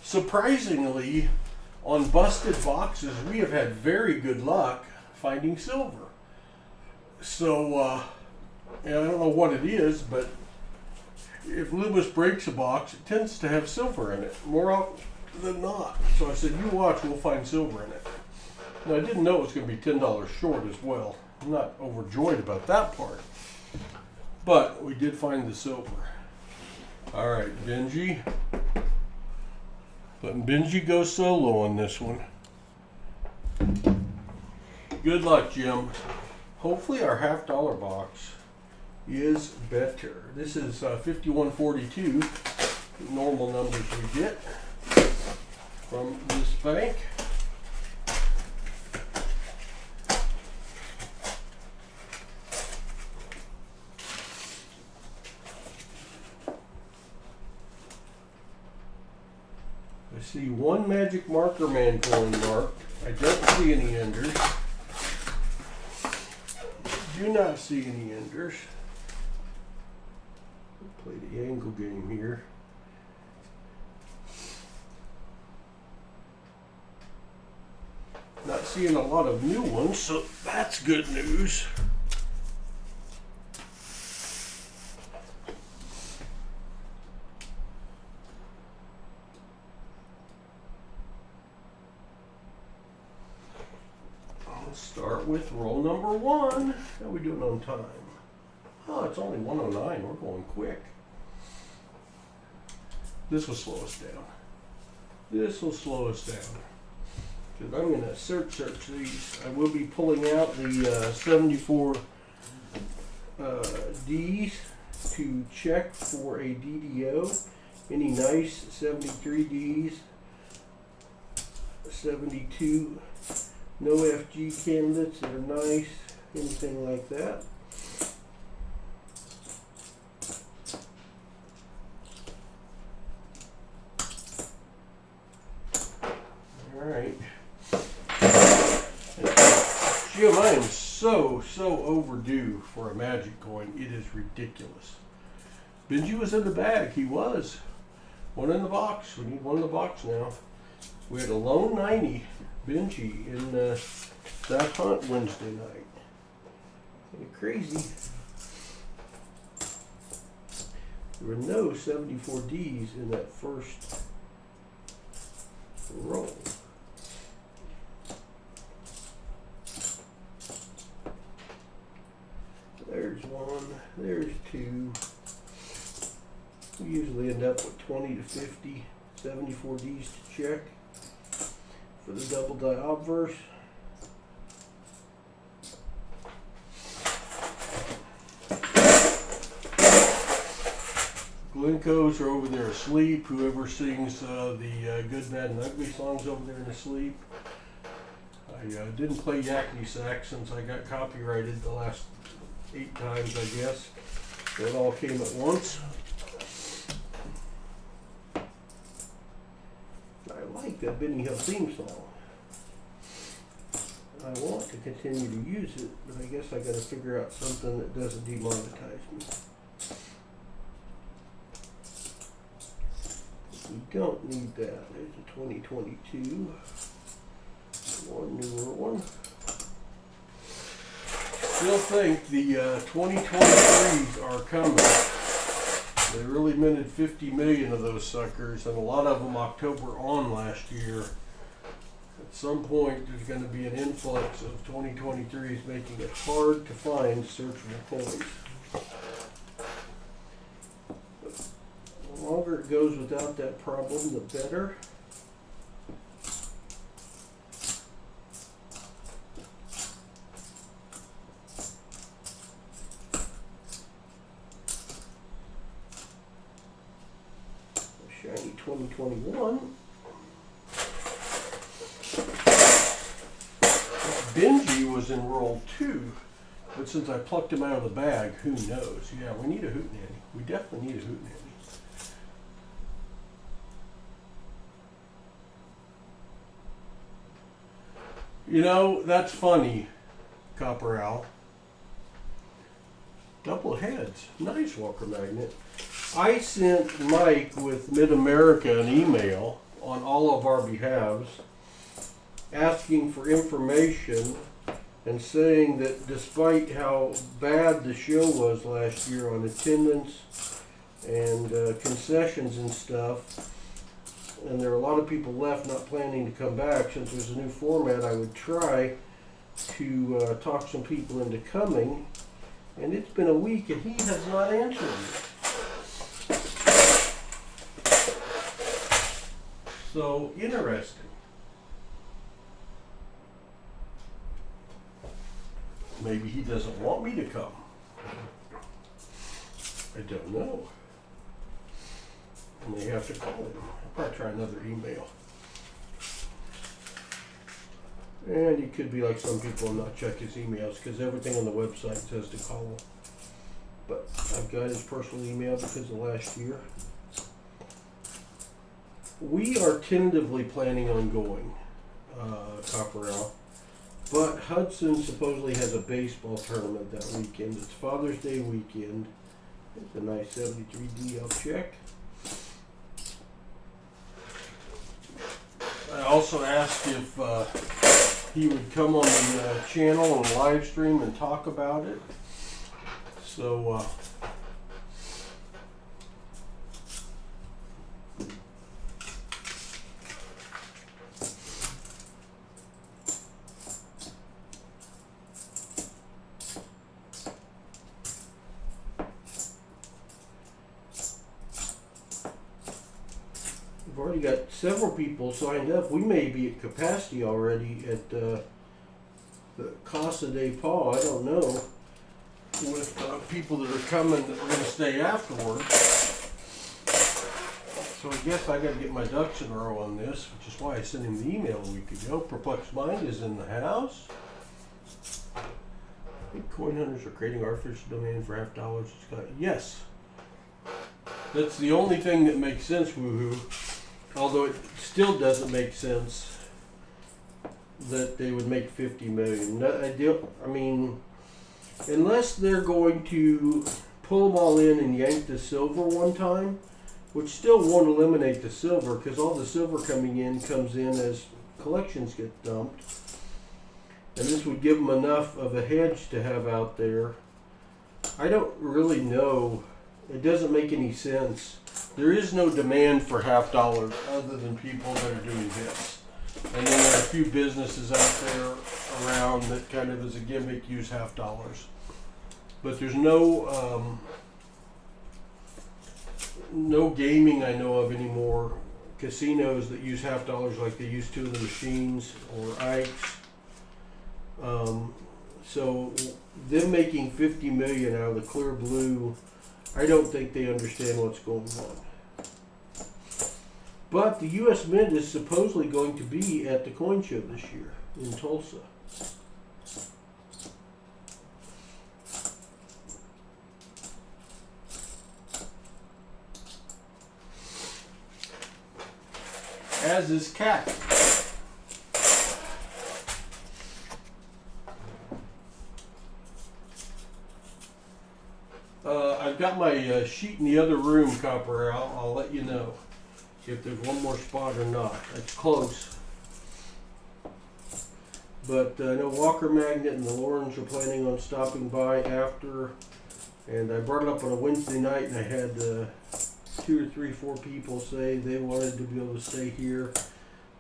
Surprisingly, on busted boxes, we have had very good luck finding silver. So, and I don't know what it is, but if Loomis breaks a box, it tends to have silver in it, more often than not. So I said, you watch, we'll find silver in it. Now, I didn't know it was going to be $10 short as well. I'm not overjoyed about that part. But we did find the silver. All right, Benji. Letting Benji go solo on this one. Good luck, Jim. Hopefully our half dollar box is better. This is 5142, normal numbers we get from this bank. I see one Magic Marker Man coin marked. I don't see any enders. Do not see any enders. Play the angle game here. Not seeing a lot of new ones, so that's good news. Let's start with roll number 1. How are we doing on time? Oh, it's only 1:09. We're going quick. This will slow us down. This will slow us down. Because I'm going to search these. I will be pulling out the 74 Ds to check for a DDO. Any nice 73 Ds, 72 no FG candidates that are nice, anything like that. Alright. Jim, I am so overdue for a magic coin. It is ridiculous. Benji was in the bag. He was. One in the box. We need one in the box now. We had a lone 90 Benji in that hunt Wednesday night. Kind of crazy. There were no 74Ds in that first roll. There's 2. We usually end up with 20 to 50, 74 Ds to check for the double die obverse. Glencos are over there asleep. Whoever sings the Good, Bad, and Ugly songs over there and asleep. I didn't play Yakety sax since I got copyrighted the last 8 times, I guess. So it all came at once. I like that Benny Hill theme song. I want to continue to use it, but I guess I got to figure out something that doesn't demonetize me. We don't need that. There's a 2022. One newer one. Still think the 2023s are coming. They really minted 50 million of those suckers, and a lot of them October on last year. At some point, there's going to be an influx of 2023s, making it hard to find searchable coins. The longer it goes without that problem, the better. Shiny 2021. Benji was in roll 2, but since I plucked him out of the bag, who knows? Yeah, we need a hootenanny. We definitely need a hootenanny. You know, that's funny, Copper Owl. Double heads. Nice, Walker Magnet. I sent Mike with Mid-America an email on all of our behalves asking for information and saying that despite how bad the show was last year on attendance and concessions and stuff, and there are a lot of people left not planning to come back since there's a new format, I would try to talk some people into coming. And it's been a week and he has not answered me. So, interesting. Maybe he doesn't want me to come. I don't know. I may have to call him. I'll probably try another email. And he could be like some people and not check his emails because everything on the website says to call him. But I've got his personal email because of last year. We are tentatively planning on going, Copper Owl. But Hudson supposedly has a baseball tournament that weekend. It's Father's Day weekend. It's a nice 73D, I'll check. I also asked if he would come on the channel and live stream and talk about it. So, we've already got several people signed up. We may be at capacity already at the Casa de Paul. I don't know. With people that are coming that are going to stay afterwards. So I guess I got to get my ducks in a row on this, which is why I sent him the email a week ago. Perplexed Mind is in the house. Bitcoin hunters are creating artificial domain for $50. Yes. That's the only thing that makes sense, woohoo. Although it still doesn't make sense that they would make 50 million. I mean, unless they're going to pull them all in and yank the silver one time, which still won't eliminate the silver because all the silver coming in comes in as collections get dumped. And this would give them enough of a hedge to have out there. I don't really know. It doesn't make any sense. There is no demand for $50 other than people that are doing this. And then there are a few businesses out there around that kind of as a gimmick use $50. but there's no no gaming I know of anymore. Casinos that use half dollars like they used to in the machines or Ike's. So them making 50 million out of the clear blue, I don't think they understand what's going on. But the U.S. Mint is supposedly going to be at the coin show this year in Tulsa. As is Cat. I've got my sheet in the other room, Copper. I'll let you know if there's one more spot or not. It's close. But I know Walker Magnet and the Lorens are planning on stopping by after. And I brought it up on a Wednesday night and I had 2 or 3, 4 people say they wanted to be able to stay here.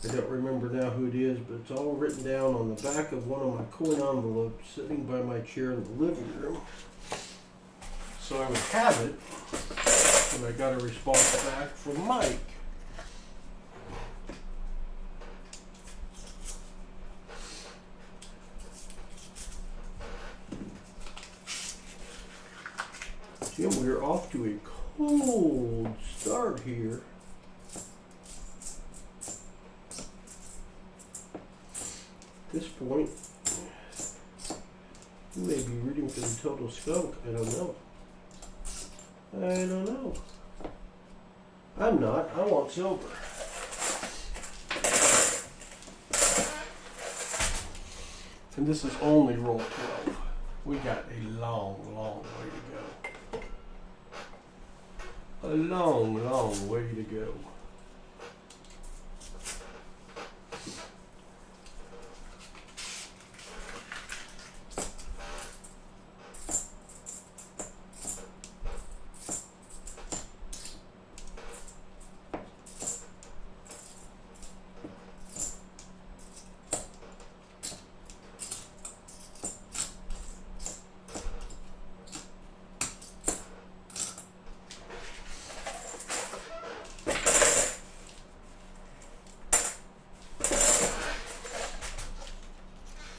I don't remember now who it is, but it's all written down on the back of one of my coin envelopes sitting by my chair in the living room. So I would have it, and I got a response back from Mike. Jim, we're off to a cold start here. At this point, you may be rooting for the total skunk. I don't know. I don't know. I'm not. I want silver. And this is only roll 12. We got a long, long way to go. A long, long way to go.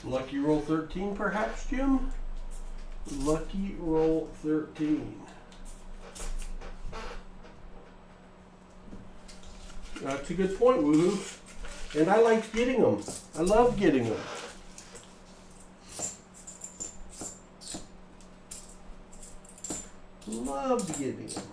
Lucky roll 13 perhaps, Jim? Lucky roll 13. That's a good point, woohoo. And I like getting them. I love getting them. Love getting them.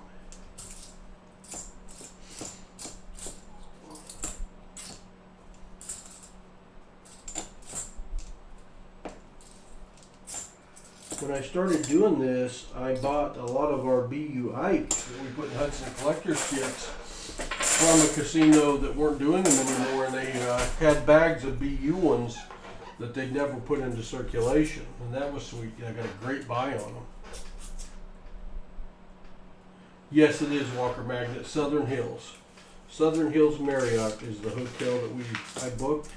When I started doing this, I bought a lot of our BU Ikes that we put in Hudson Collector's kits from a casino that weren't doing them anymore, and they had bags of BU ones that they'd never put into circulation, and that was sweet. I got a great buy on them. Yes, it is Walker Magnet, Southern Hills. Southern Hills Marriott is the hotel that I booked.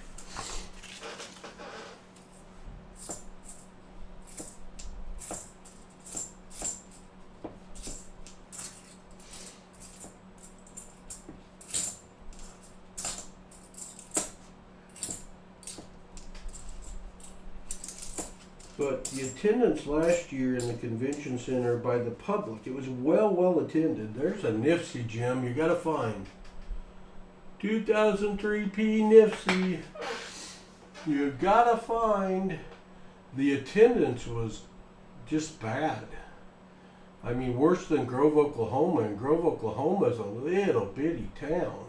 But the attendance last year in the convention center by the public, it was well attended. There's a Nifsy, Jim, you gotta find. 2003 P Nifsy. You gotta find. The attendance was just bad. I mean, worse than Grove, Oklahoma, and Grove, Oklahoma is a little bitty town.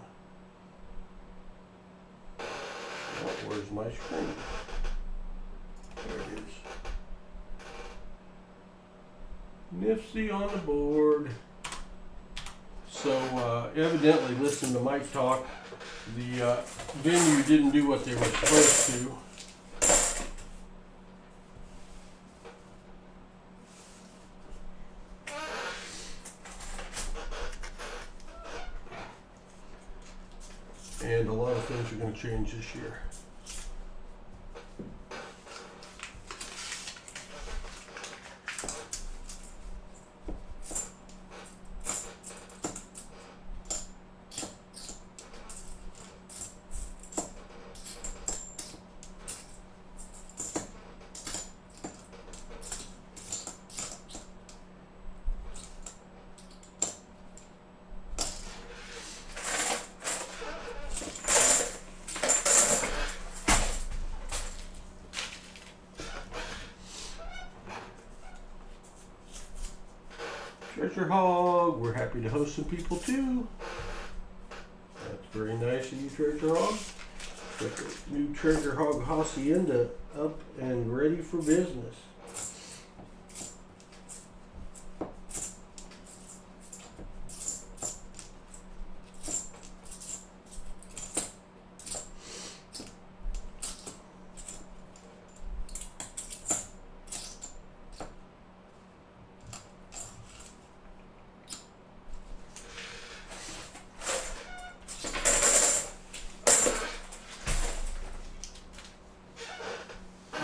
Oh, where's my screen? There it is. Nifsy on the board. So evidently, listen to Mike talk. The venue didn't do what they were supposed to. And a lot of things are going to change this year. Treasure Hog. We're happy to host some people too. That's very nice of you, Treasure Hog. Got the new Treasure Hog Hacienda up and ready for business.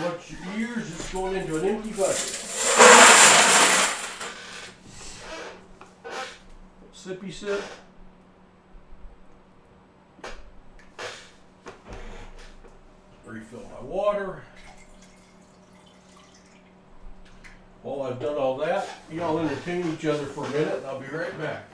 Watch your ears, it's going into an empty bucket. Sippy sip. Refill my water. While I've done all that, y'all entertain each other for a minute and I'll be right back.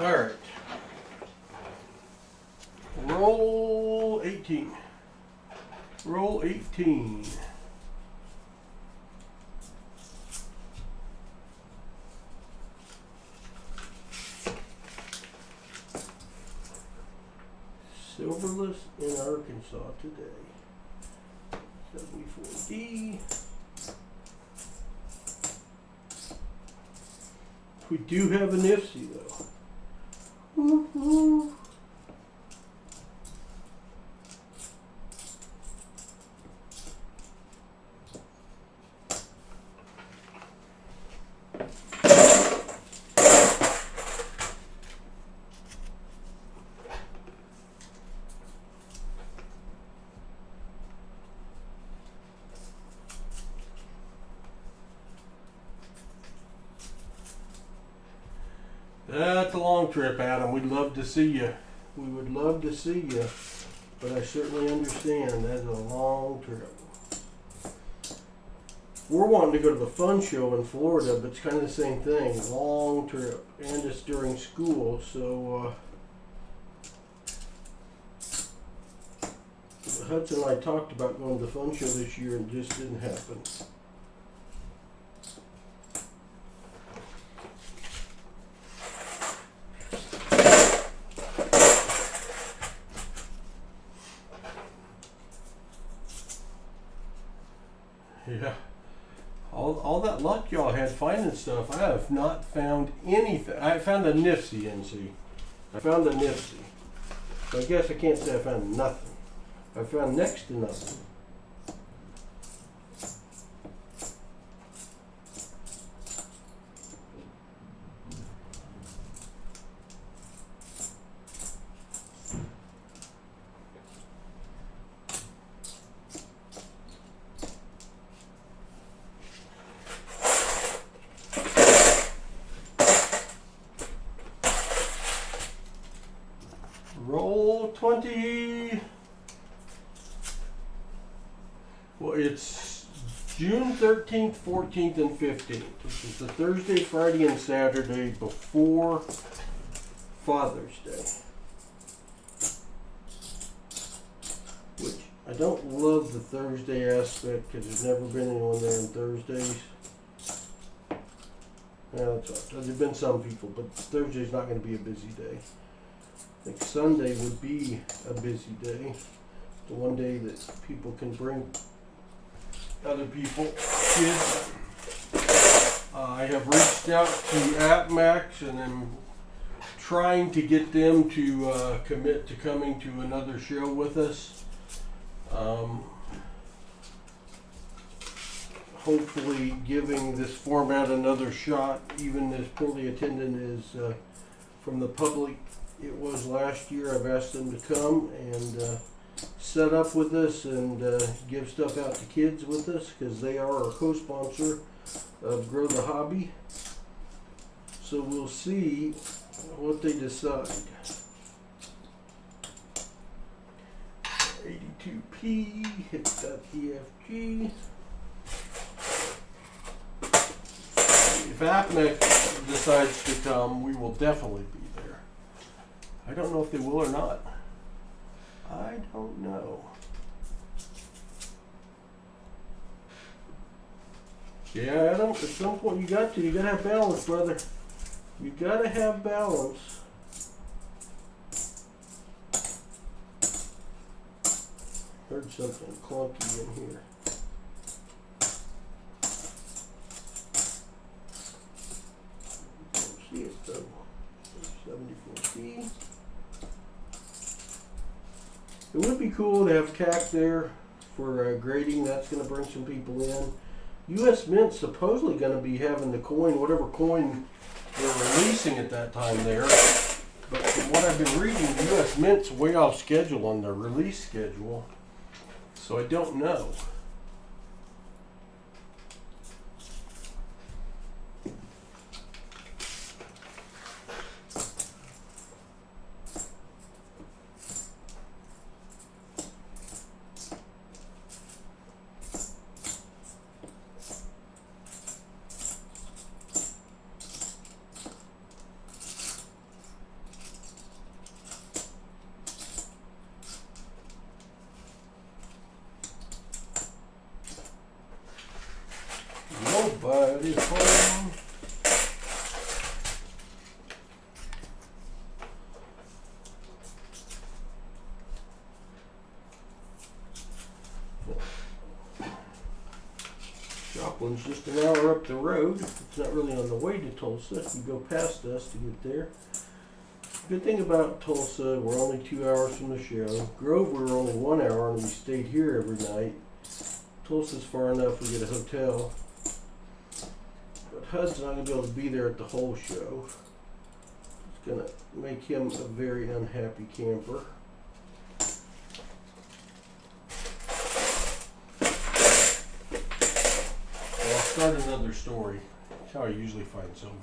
All right. Roll 18. Roll 18. Silverless in Arkansas today. 74D. We do have a Nifty though. Woo-hoo. That's a long trip, Adam. We'd love to see you. We would love to see you, but I certainly understand that's a long trip. We're wanting to go to the fun show in Florida, but it's kind of the same thing. Long trip, and it's during school, so Hudson and I talked about going to the fun show this year, and it just didn't happen. that luck y'all had finding stuff. I have not found anything. I found a Nifty, NC. I found a Nifty. So I guess I can't say I found nothing. I found next to nothing. Roll 20. Well, it's June 13th, 14th, and 15th, which is the Thursday, Friday, and Saturday before Father's Day. Which I don't love the Thursday aspect because there's never been anyone there on Thursdays. Yeah, that's right. There's been some people, but Thursday's not going to be a busy day. I think Sunday would be a busy day. The one day that people can bring other people, kids. I have reached out to AppMax and am trying to get them to commit to coming to another show with us. Hopefully giving this format another shot, even as poorly attended as from the public it was last year. I've asked them to come and set up with us and give stuff out to kids with us because they are our co-sponsor of Grow the Hobby. So we'll see what they decide. 82p, hit that EFG. If AppMax decides to come, we will definitely be there. I don't know if they will or not. I don't know. Yeah, Adam, at some point you gotta have balance, brother. You gotta have balance. Heard something clunky in here. Don't see it though. 74p. It would be cool to have CAC there for grading. That's going to bring some people in. U.S. Mint's supposedly going to be having the coin, whatever coin they're releasing at that time there. But from what I've been reading, U.S. Mint's way off schedule on their release schedule. So I don't know. Nobody's home. Joplin's just an hour up the road. It's not really on the way to Tulsa. You go past us to get there. Good thing about Tulsa, we're only 2 hours from the show. Grove, we're only 1 hour, and we stayed here every night. Tulsa's far enough, we get a hotel. But Hud's not going to be able to be there at the whole show. It's going to make him a very unhappy camper. Well, I'll start another story. That's how I usually find silver.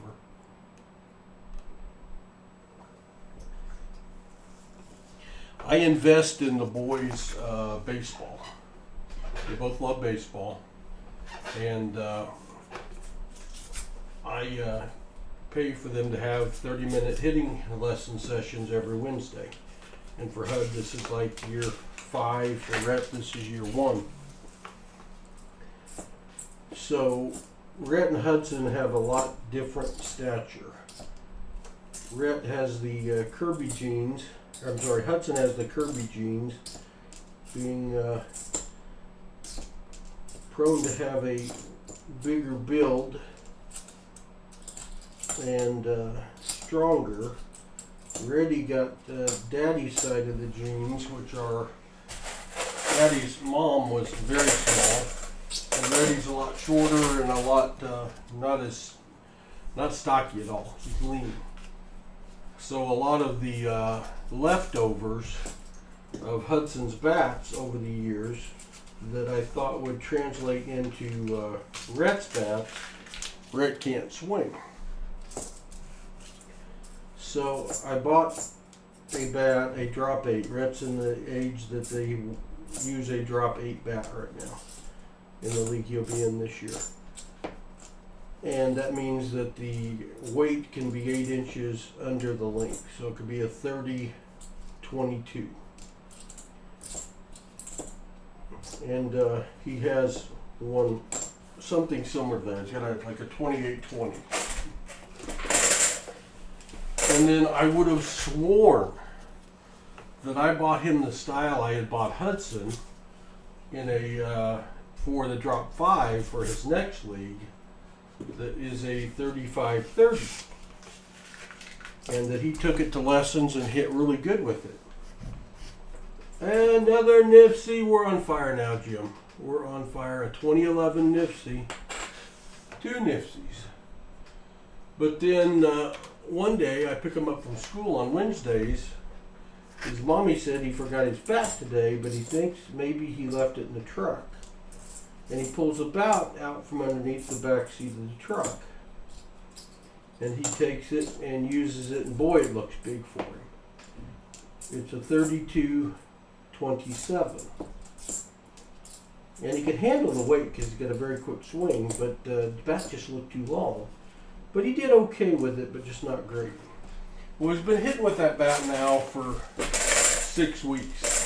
I invest in the boys' baseball. They both love baseball. And I pay for them to have 30-minute hitting lesson sessions every Wednesday. And for Hud, this is like year 5. For Rhett, this is year 1. So Rhett and Hudson have a lot different stature. Rhett has the Kirby genes. I'm sorry, Hudson has the Kirby genes, being prone to have a bigger build and stronger. Reddy got Daddy's side of the genes, which are Daddy's mom was very small, and Reddy's a lot shorter and a lot not stocky at all. He's lean. So a lot of the leftovers of Hudson's bats over the years that I thought would translate into Rhett's bats, Rhett can't swing. So I bought a bat, a drop 8. Rhett's in the age that they use a drop 8 bat right now in the league he'll be in this year. And that means that the weight can be 8 inches under the length. So it could be a 30-22. And he has one, something similar to that. He's got like a 28-20. And then I would have sworn that I bought him the style I had bought Hudson in a for the drop 5 for his next league. That is a 35-30, and that he took it to lessons and hit really good with it. Another Nifsy. We're on fire now, Jim. We're on fire. A 2011 Nifsy. 2 Nifsies. But then one day I pick him up from school on Wednesdays. His mommy said he forgot his bat today, but he thinks maybe he left it in the truck. And he pulls a bat out from underneath the back seat of the truck. And he takes it and uses it, and boy, it looks big for him. It's a 32-27. And he can handle the weight because he's got a very quick swing, but the bat just looked too long. But he did okay with it, but just not great. Well, he's been hitting with that bat now for 6 weeks.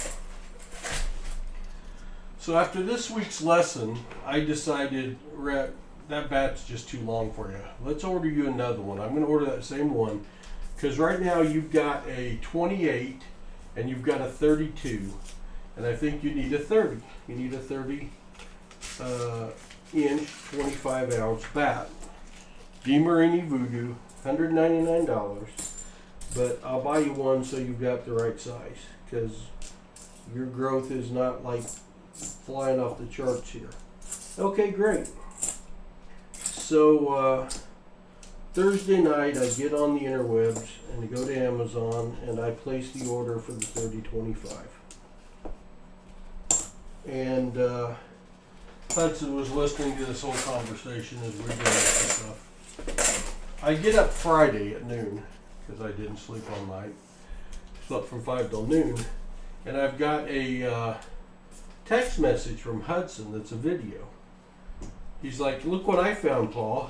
So after this week's lesson, I decided, Rhett, that bat's just too long for you. Let's order you another one. I'm going to order that same one because right now you've got a 28 and you've got a 32, and I think you need a 30. You need a 30 inch, 25 ounce bat. DeMarini Voodoo, $199, but I'll buy you one so you've got the right size because your growth is not like flying off the charts here. Okay, great. So Thursday night I get on the interwebs and I go to Amazon and I place the order for the 3025. And Hudson was listening to this whole conversation as we were doing this stuff. I get up Friday at noon because I didn't sleep all night. Slept from 5 till noon, and I've got a text message from Hudson that's a video. He's like, look what I found, Paul.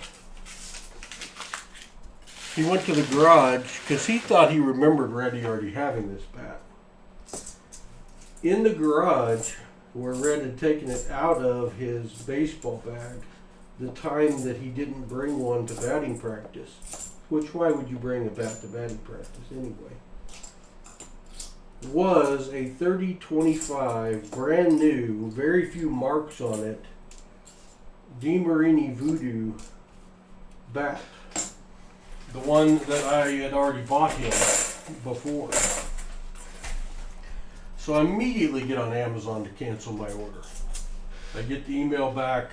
He went to the garage because he thought he remembered Reddy already having this bat. In the garage, where Red had taken it out of his baseball bag, the time that he didn't bring one to batting practice, which why would you bring a bat to batting practice anyway, was a 30-25, brand new, very few marks on it, DeMarini Voodoo bat. The one that I had already bought him before. So I immediately get on Amazon to cancel my order. I get the email back,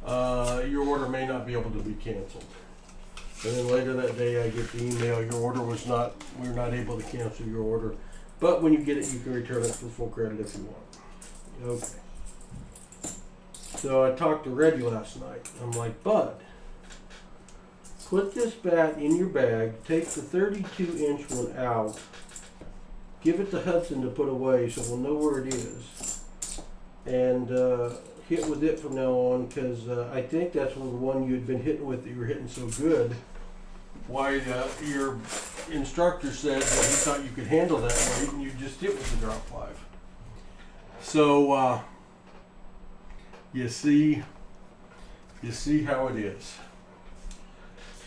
your order may not be able to be canceled. And then later that day I get the email, your order was not, we're not able to cancel your order. But when you get it, you can return it for full credit if you want. Okay. So I talked to Reddy last night. I'm like, Bud, put this bat in your bag, take the 32-inch one out, give it to Hudson to put away so we'll know where it is, and hit with it from now on, because I think that's the one you had been hitting with that you were hitting so good. Why your instructor said that he thought you could handle that weight and you just hit with the drop 5. So you see how it is.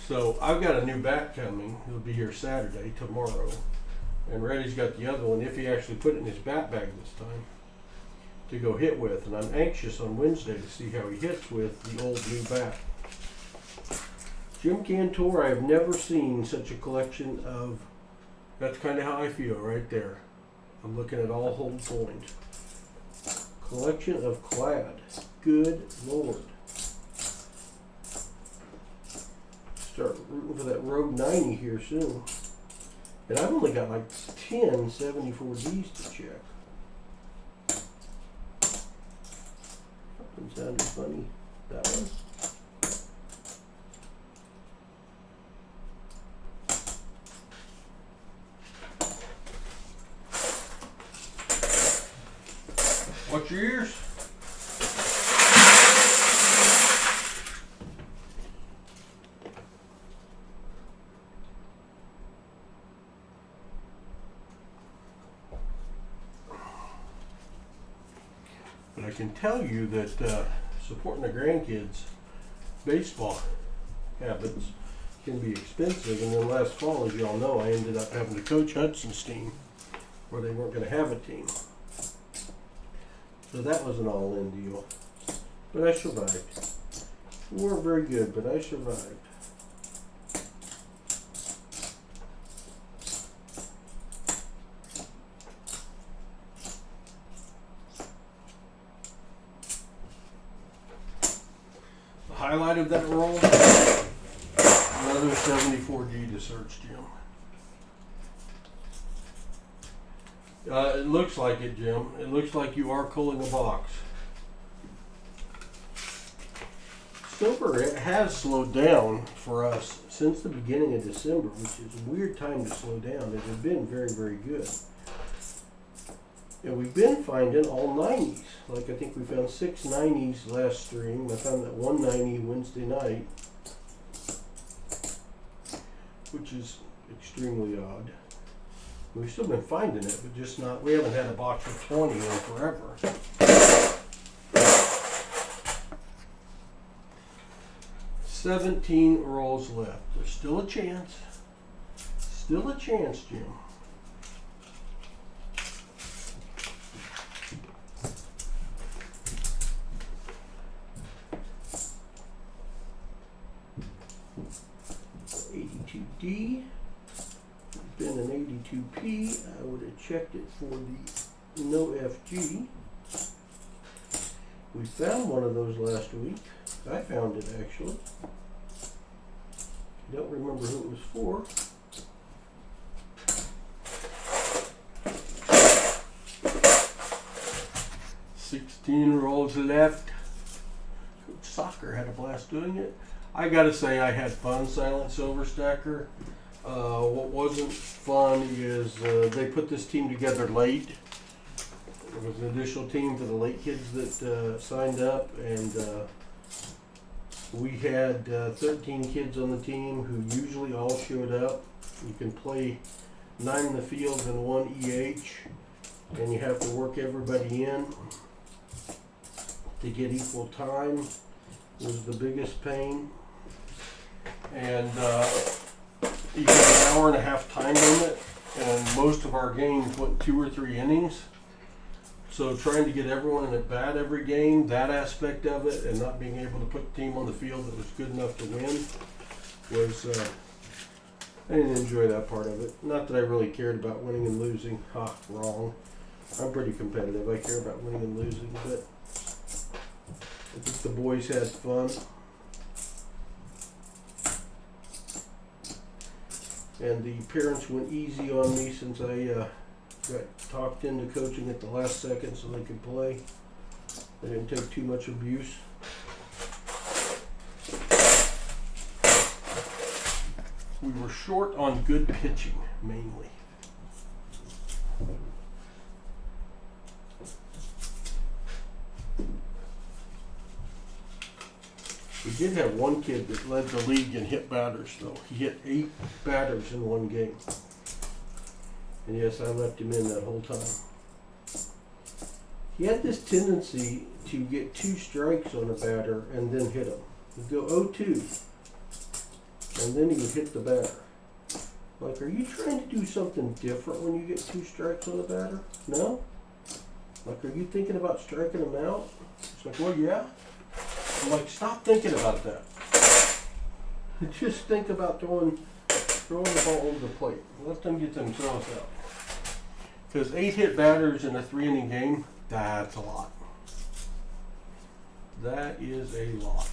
So I've got a new bat coming. It'll be here Saturday, tomorrow. And Reddy's got the other one, if he actually put it in his bat bag this time. to go hit with, and I'm anxious on Wednesday to see how he hits with the old new bat. Jim Cantor, I have never seen such a collection of, that's kind of how I feel right there. I'm looking at all hold coins. Collection of clad. Good Lord. Start rooting for that Rogue 90 here soon. And I've only got like 10 74Gs to check. Something sounded funny. That one? Watch your ears. But I can tell you that supporting the grandkids' baseball habits can be expensive. And then last fall, as y'all know, I ended up having to coach Hudson's team where they weren't going to have a team. So that was an all-in deal. But I survived. We weren't very good, but I survived. The highlight of that roll, another 74G to search, Jim. It looks like it, Jim. It looks like you are culling a box. Silver, it has slowed down for us since the beginning of December, which is a weird time to slow down. It has been very, very good. And we've been finding all 90s. Like I think we found 6 90s last stream. I found that 190 Wednesday night, which is extremely odd. We've still been finding it, but just not, we haven't had a box of 20 in forever. $17 rolls left. There's still a chance. Still a chance, Jim. $82D. Been an 82P. I would have checked it for the No FG. We found one of those last week. I found it actually. Don't remember who it was for. $16 rolls left. Coach Soccer had a blast doing it. I gotta say I had fun, Silent Silver Stacker. What wasn't fun is they put this team together late. There was an additional team for the late kids that signed up, and we had 13 kids on the team who usually all showed up. You can play 9 in the field and 1 EH, and you have to work everybody in to get equal time. Was the biggest pain. And you got an hour and a half time limit, and most of our games went 2 or 3 innings. So trying to get everyone in at bat every game, that aspect of it, and not being able to put a team on the field that was good enough to win was, I didn't enjoy that part of it. Not that I really cared about winning and losing. Ha, wrong. I'm pretty competitive. I care about winning and losing, but I think the boys had fun. And the parents went easy on me since I got talked into coaching at the last second so they could play. They didn't take too much abuse. We were short on good pitching, mainly. We did have one kid that led the league in hit batters, though. He hit 8 batters in one game. And yes, I left him in that whole time. He had this tendency to get 2 strikes on a batter and then hit him. He'd go 0-2, and then he would hit the batter. Like, are you trying to do something different when you get 2 strikes on a batter? No? Like, are you thinking about striking them out? It's like, well, yeah. I'm like, stop thinking about that. Just think about throwing the ball over the plate. Let them get themselves out. Because 8 hit batters in a 3-inning game, that's a lot. That is a lot.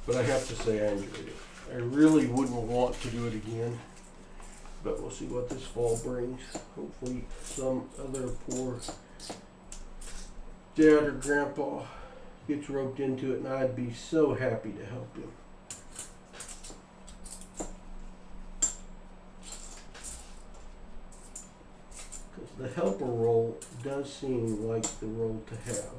But I have to say I enjoyed it. I really wouldn't want to do it again. But we'll see what this fall brings. Hopefully some other poor dad or grandpa gets roped into it, and I'd be so happy to help him. Because the helper role does seem like the role to have.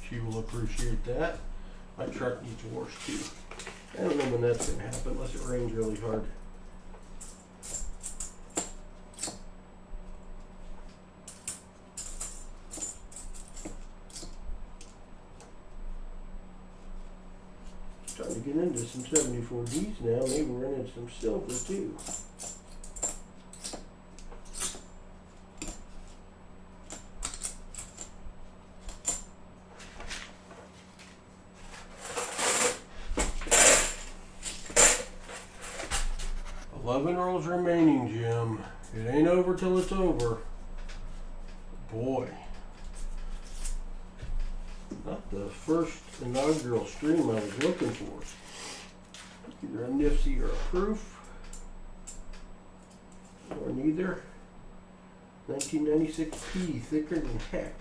She will appreciate that. My truck needs wash too. I don't know when that's going to happen unless it rains really hard. Starting to get into some 74Ds now. Maybe we're into some silver too. Rolls remaining, Jim. It ain't over till it's over. Boy. Not the first inaugural stream I was looking for. Either a Nifty or a proof. Or neither. 1996P, thicker than heck.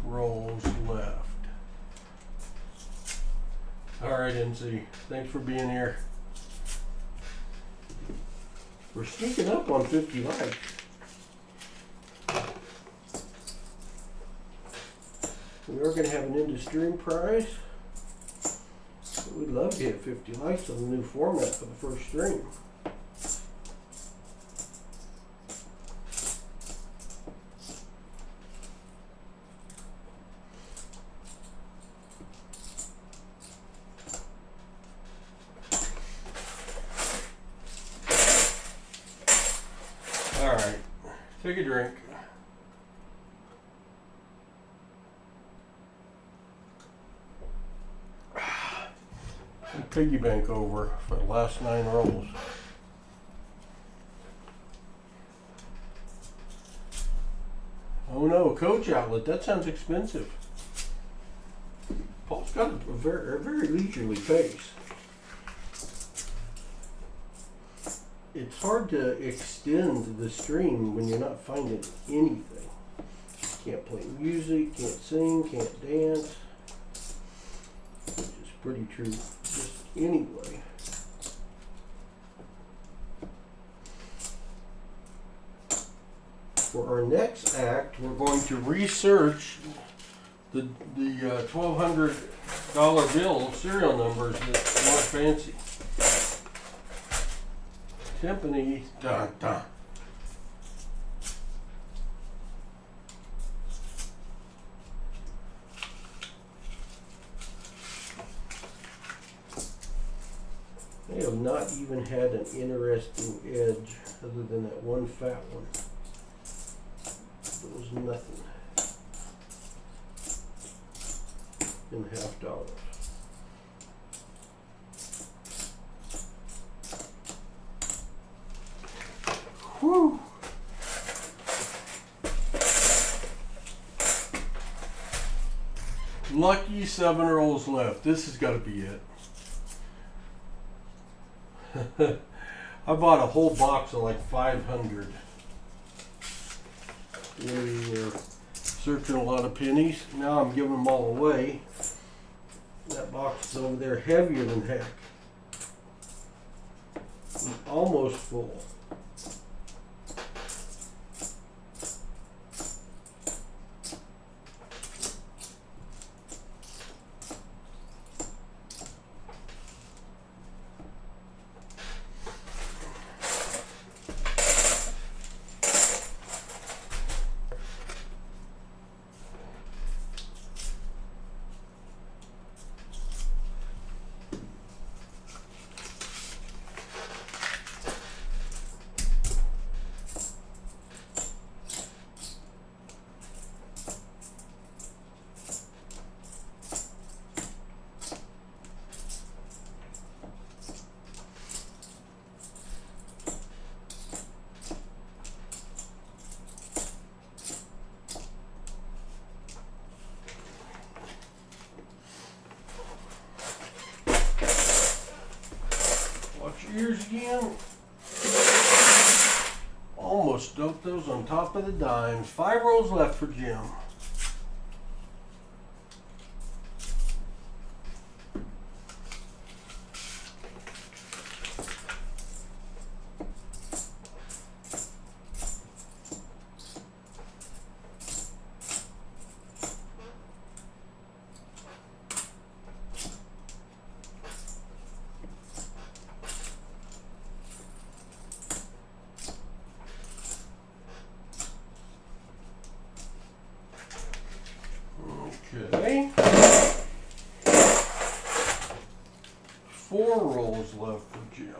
Rolls left. Alright, NC. Thanks for being here. We're sneaking up on 50 likes. We are going to have an end of stream prize. We'd love to hit 50 likes on the new format for the first stream. Take a drink. And piggy bank over for the last 9 rolls. Oh no, coach outlet. That sounds expensive. Paul's got a very leisurely pace. It's hard to extend the stream when you're not finding anything. Can't play music, can't sing, can't dance. Which is pretty true just anyway. For our next act, we're going to research the $1,200 bill serial numbers that aren't fancy. Timpani, dun, dun. They have not even had an interesting edge other than that one fat one. It was nothing in $50. Whew. Lucky 7 rolls left. This has got to be it. I bought a whole box of like 500 when we were searching a lot of pennies. Now I'm giving them all away. That box is over there heavier than heck. I'm almost full. Ears again. Almost dumped those on top of the dimes. 5 rolls left for Jim. Okay. 4 rolls left for Jim.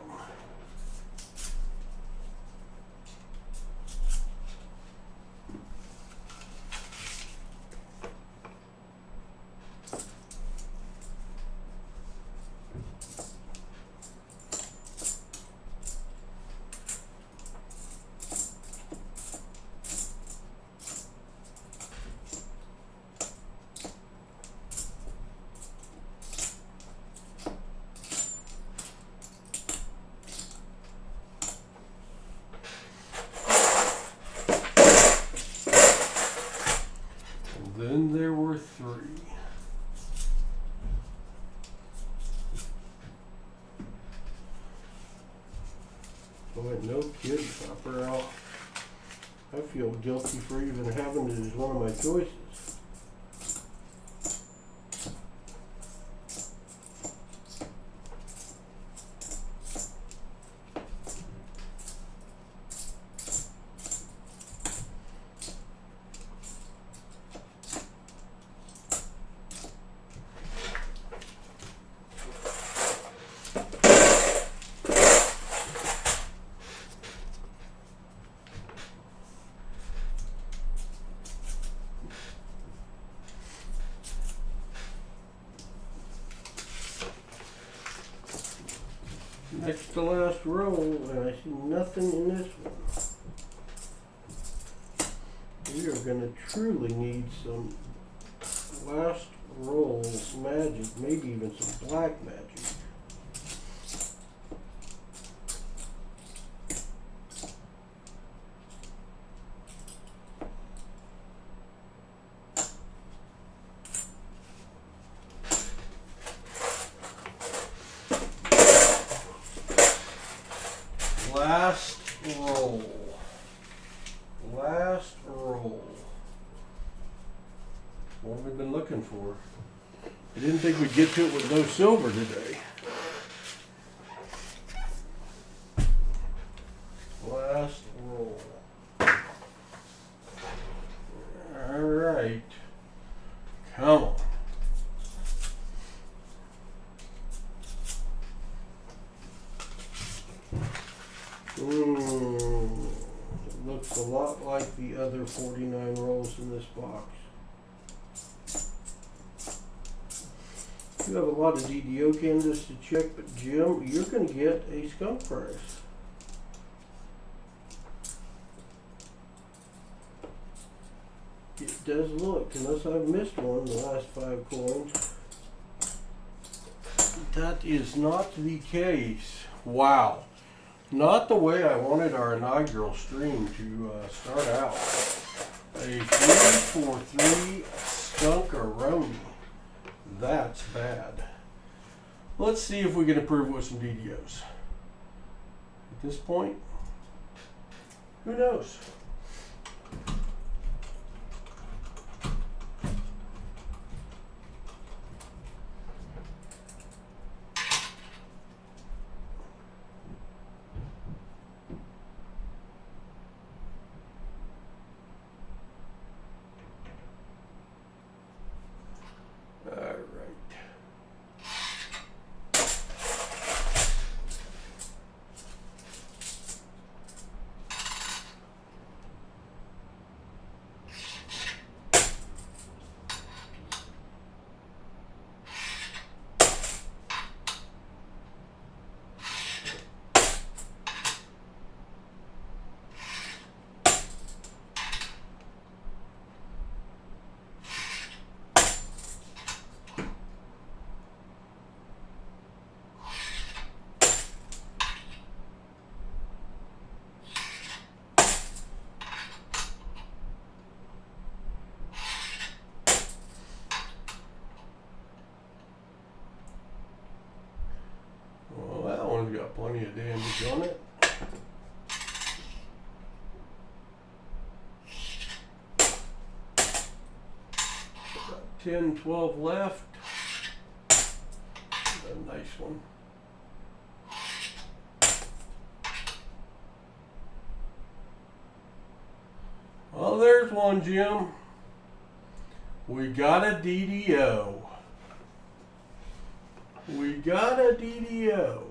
Then there were 3. Boy, no kidding, Copper out. I feel guilty for even having it as one of my choices. Next to last row, and I see nothing in this one. We are going to truly need some last roll magic, maybe even some black magic. Last roll. Last roll. What have we been looking for? I didn't think we'd get to it with no silver today. Last roll. All right. Come on. It looks a lot like the other 49 rolls in this box. You have a lot of DDO candidates to check, but Jim, you're going to get a skunk prize. It does look, unless I've missed one, the last 5 coins. That is not the case. Wow. Not the way I wanted our inaugural stream to start out. A 3-4-3 Skunkaroni. That's bad. Let's see if we can improve with some DDOs. At this point, who knows? Well, that one's got plenty of damage on it. About 10, 12 left. A nice one. Well, there's one, Jim. We got a DDO. We got a DDO.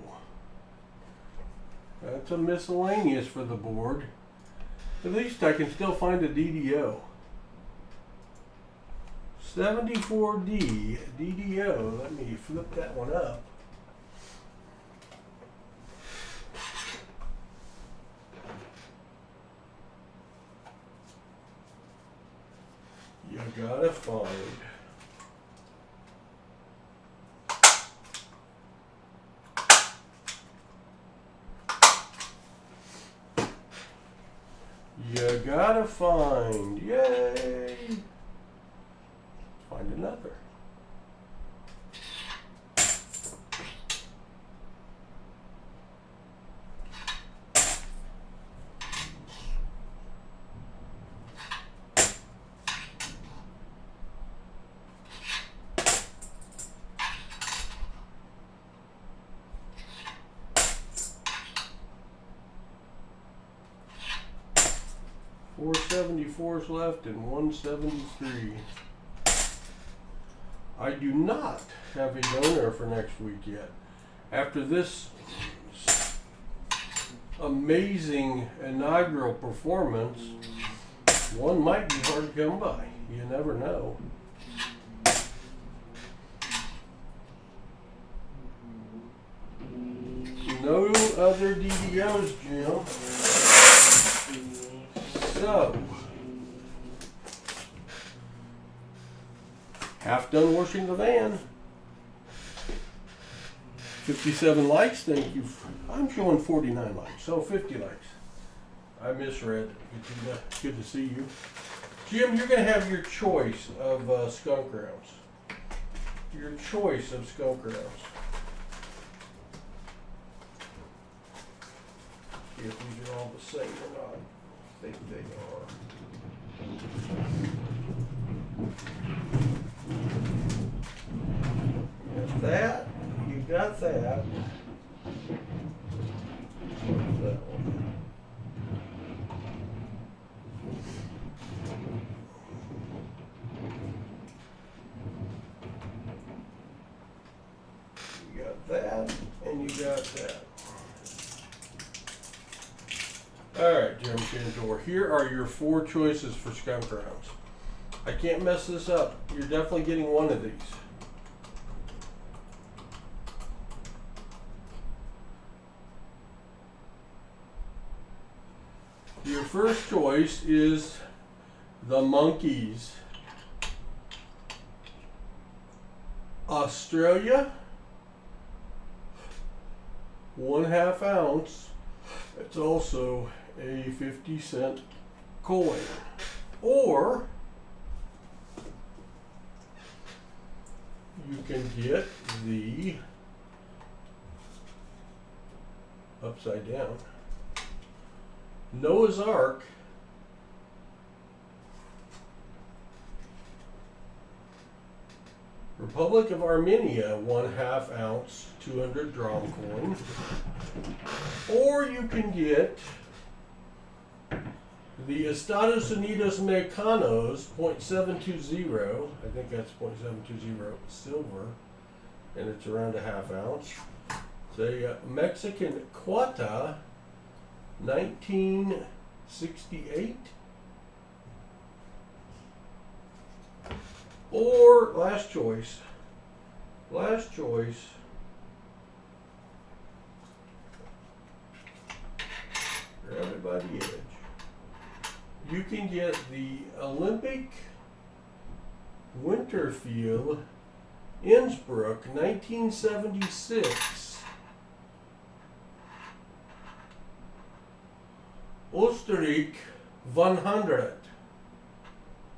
That's a miscellaneous for the board. At least I can still find a DDO. 74D DDO. Let me flip that one up. You gotta find. You gotta find. Yay! Find another. Four 74s left and 173. I do not have a donor for next week yet. After this amazing inaugural performance, one might be hard to come by. You never know. No other DDOs, Jim. So, half done washing the van. 57 likes, thank you. I'm showing 49 likes, so 50 likes. I misread. Good to see you. Jim, you're going to have your choice of skunk rounds. Your choice of skunk rounds. See if these are all the same or not. I think they are. Got that. You got that. What's that one? You got that, and you got that. Alright, Jim Cantor, here are your 4 choices for skunk rounds. I can't mess this up. You're definitely getting one of these. Your first choice is the Monkeys. Australia, 1/2 ounce. It's also a 50-cent coin. Or you can get the upside down Noah's Ark Republic of Armenia 1/2 ounce 200 dram coin. Or you can get the Estados Unidos Mexicanos 0.720, I think that's 0.720 silver, and it's around 1/2 ounce. It's a Mexican Quata 1968. Or last choice, right by the edge, you can get the Olympic Winterfield Innsbruck 1976 Österreich 100.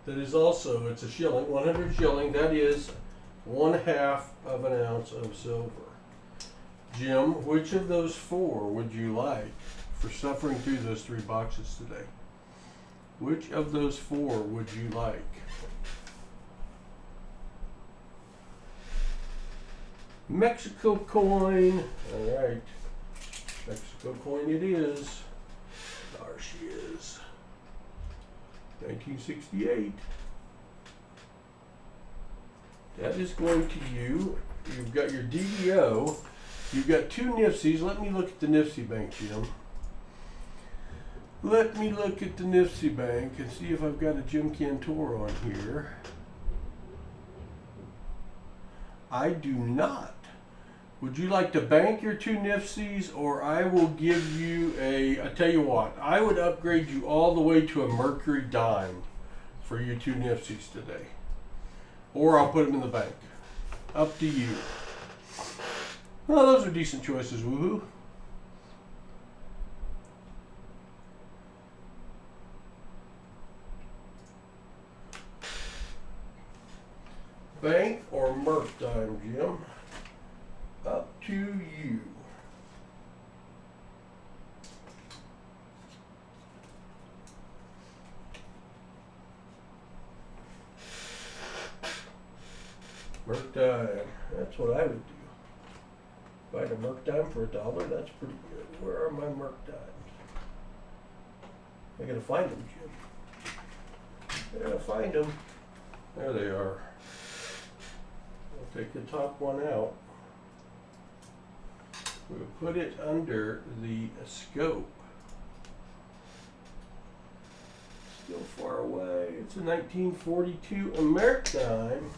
That is also, it's a shilling, 100 shilling. That is 1/2 of an ounce of silver. Jim, which of those four would you like for suffering through those 3 boxes today? Which of those four would you like? Mexico coin. All right. Mexico coin it is. There she is. 1968. That is going to you. You've got your DDO. You've got 2 Nifsies. Let me look at the Nifsy Bank, Jim. Let me look at the Nifsy Bank and see if I've got a Jim Cantor on here. I do not. Would you like to bank your 2 Nifsies, or I will give you I tell you what, I would upgrade you all the way to a Mercury dime for your 2 Nifsies today. Or I'll put them in the bank. Up to you. Well, those are decent choices, woohoo. Bank or Merc dime, Jim? Up to you. Merc dime. That's what I would do. Buy a Merc dime for $1. That's pretty good. Where are my Merc dimes? I gotta find them, Jim. I gotta find them. There they are. I'll take the top one out. We'll put it under the scope. Still far away. It's a 1942 American.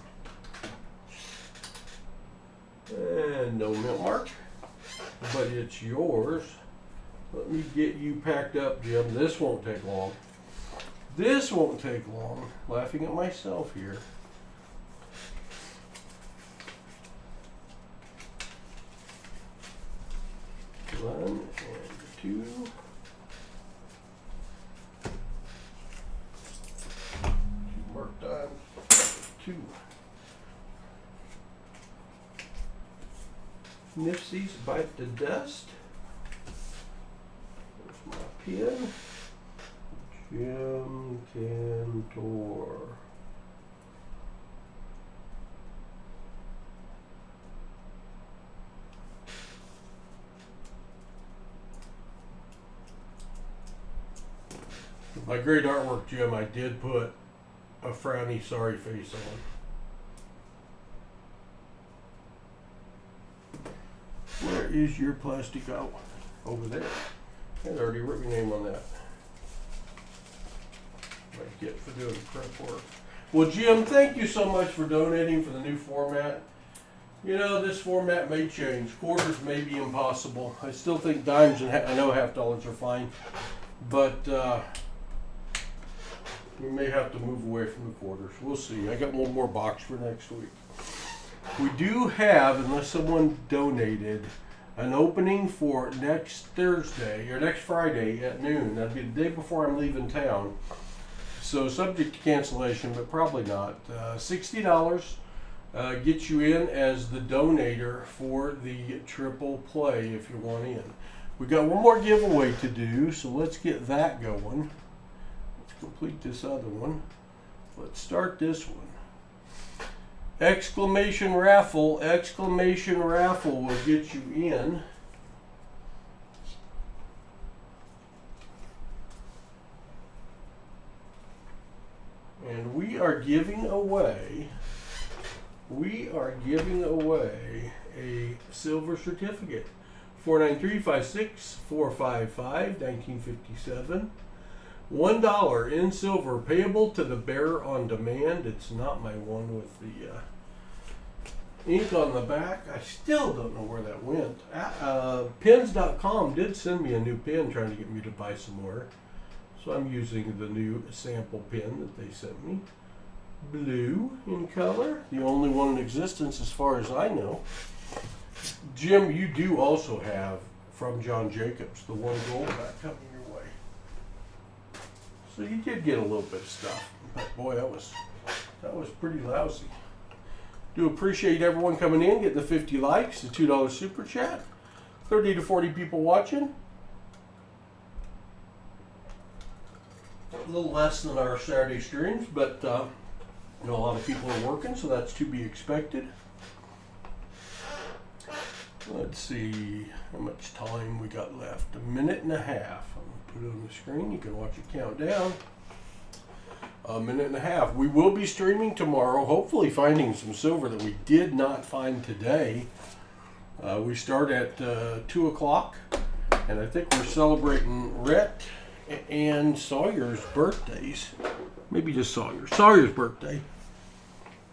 And no mint mark, but it's yours. Let me get you packed up, Jim. This won't take long. This won't take long. Laughing at myself here. One and 2. Mark time. 2. Nifsies bite the dust. There's my pen. Jim Cantor. My great artwork, Jim, I did put a frowny, sorry face on. Where is your plastic out? Over there. I already wrote your name on that. Might get for doing prep work. Well, Jim, thank you so much for donating for the new format. You know, this format may change. Quarters may be impossible. I still think dimes and I know $half are fine, but we may have to move away from the quarters. We'll see. I got one more box for next week. We do have, unless someone donated, an opening for next Thursday or next Friday at noon. That'd be the day before I'm leaving town. So subject to cancellation, but probably not. $60 gets you in as the donator for the triple play if you want in. We got one more giveaway to do, so let's get that going. Let's complete this other one. Let's start this one. Exclamation raffle will get you in. And we are giving away a silver certificate. 493-56-455, 1957. $1 in silver payable to the bearer on demand. It's not my one with the ink on the back. I still don't know where that went. Pins.com did send me a new pin trying to get me to buy some more. So I'm using the new sample pin that they sent me. Blue in color. The only one in existence as far as I know. Jim, you do also have from John Jacobs the one gold back coming your way. So you did get a little bit of stuff. But boy, that was pretty lousy. Do appreciate everyone coming in, getting the 50 likes, the $2 super chat. 30 to 40 people watching. A little less than our Saturday streams, but a lot of people are working, so that's to be expected. Let's see how much time we got left. 1.5 minutes. I'm going to put it on the screen. You can watch it count down. 1.5 minutes. We will be streaming tomorrow, hopefully finding some silver that we did not find today. We start at 2 o'clock, and I think we're celebrating Rhett and Sawyer's birthdays. Maybe just Sawyer's birthday.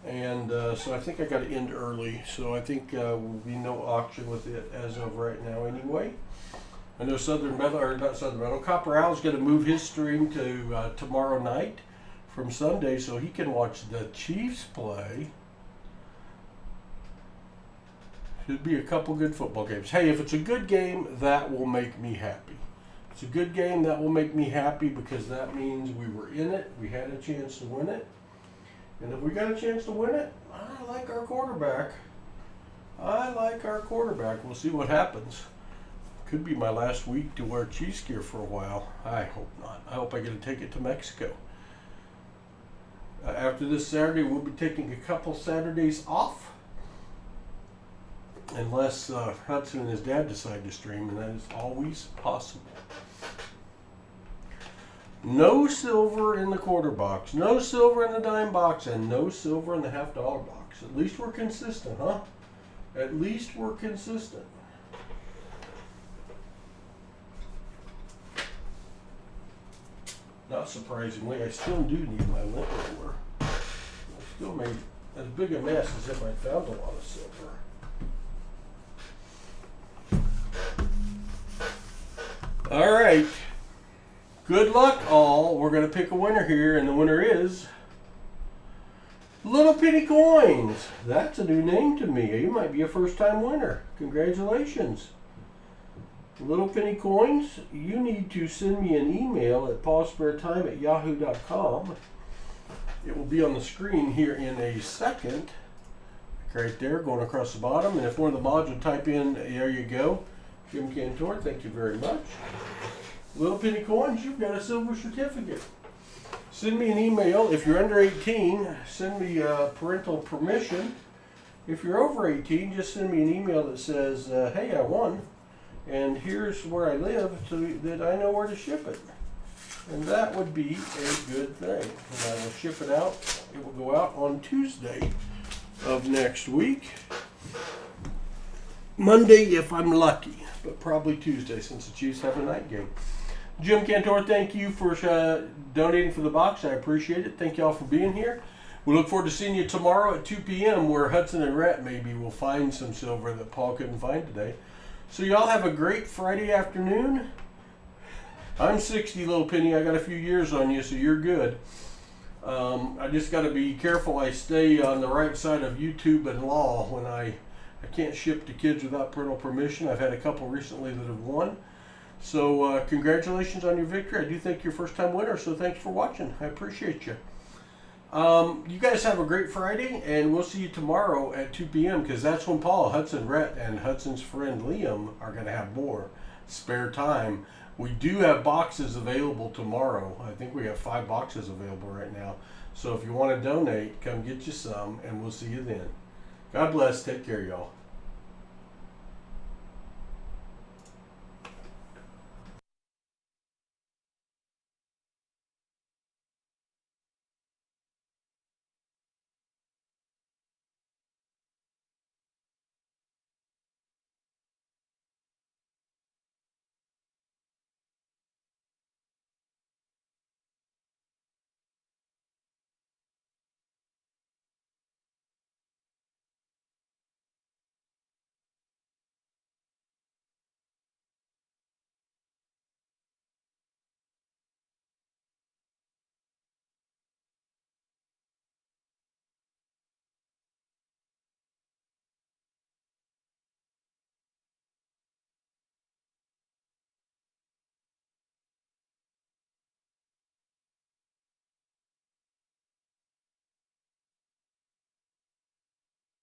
And so I think I got to end early. So I think will be no auction with it as of right now anyway. I know Copper Owl's going to move his stream to tomorrow night from Sunday so he can watch the Chiefs play. Should be a couple good football games. Hey, if it's a good game, that will make me happy. If it's a good game, that will make me happy because that means we were in it. We had a chance to win it. And if we got a chance to win it, I like our quarterback. We'll see what happens. Could be my last week to wear Chiefs gear for a while. I hope not. I hope I get to take it to Mexico. After this Saturday, we'll be taking a couple Saturdays off. Unless Hudson and his dad decide to stream, and that is always possible. No silver in the quarter box, no silver in the dime box, and no silver in the $50 box. At least we're consistent, huh? At least we're consistent. Not surprisingly, I still do need my lint roller. I still made as big a mess as if I found a lot of silver. All right. Good luck, all. We're going to pick a winner here, and the winner is Little Penny Coins. That's a new name to me. You might be a first-time winner. Congratulations. Little Penny Coins, you need to send me an email at PasSpareTime@yahoo.com. It will be on the screen here in a second. Right there, going across the bottom. And if one of the mods would type in, there you go. Jim Cantor, thank you very much. Little Penny Coins, you've got a silver certificate. Send me an email. If you're under 18, send me parental permission. If you're over 18, just send me an email that says, hey, I won, and here's where I live so that I know where to ship it. And that would be a good thing. And I will ship it out. It will go out on Tuesday of next week. Monday if I'm lucky, but probably Tuesday since the Chiefs have a night game. Jim Cantor, thank you for donating for the box. I appreciate it. Thank you all for being here. We look forward to seeing you tomorrow at 2 p.m. where Hudson and Rhett maybe will find some silver that Paul couldn't find today. So y'all have a great Friday afternoon. I'm 60, Little Penny. I got a few years on you, so you're good. I just got to be careful I stay on the right side of YouTube and law when I can't ship to kids without parental permission. I've had a couple recently that have won. So congratulations on your victory. I do think you're first time winner, so thanks for watching. I appreciate you. You guys have a great Friday, and we'll see you tomorrow at 2 p.m. because that's when Paul, Hudson, Rhett, and Hudson's friend Liam are going to have more spare time. We do have boxes available tomorrow. I think we have 5 boxes available right now. So if you want to donate, come get you some, and we'll see you then. God bless. Take care, y'all.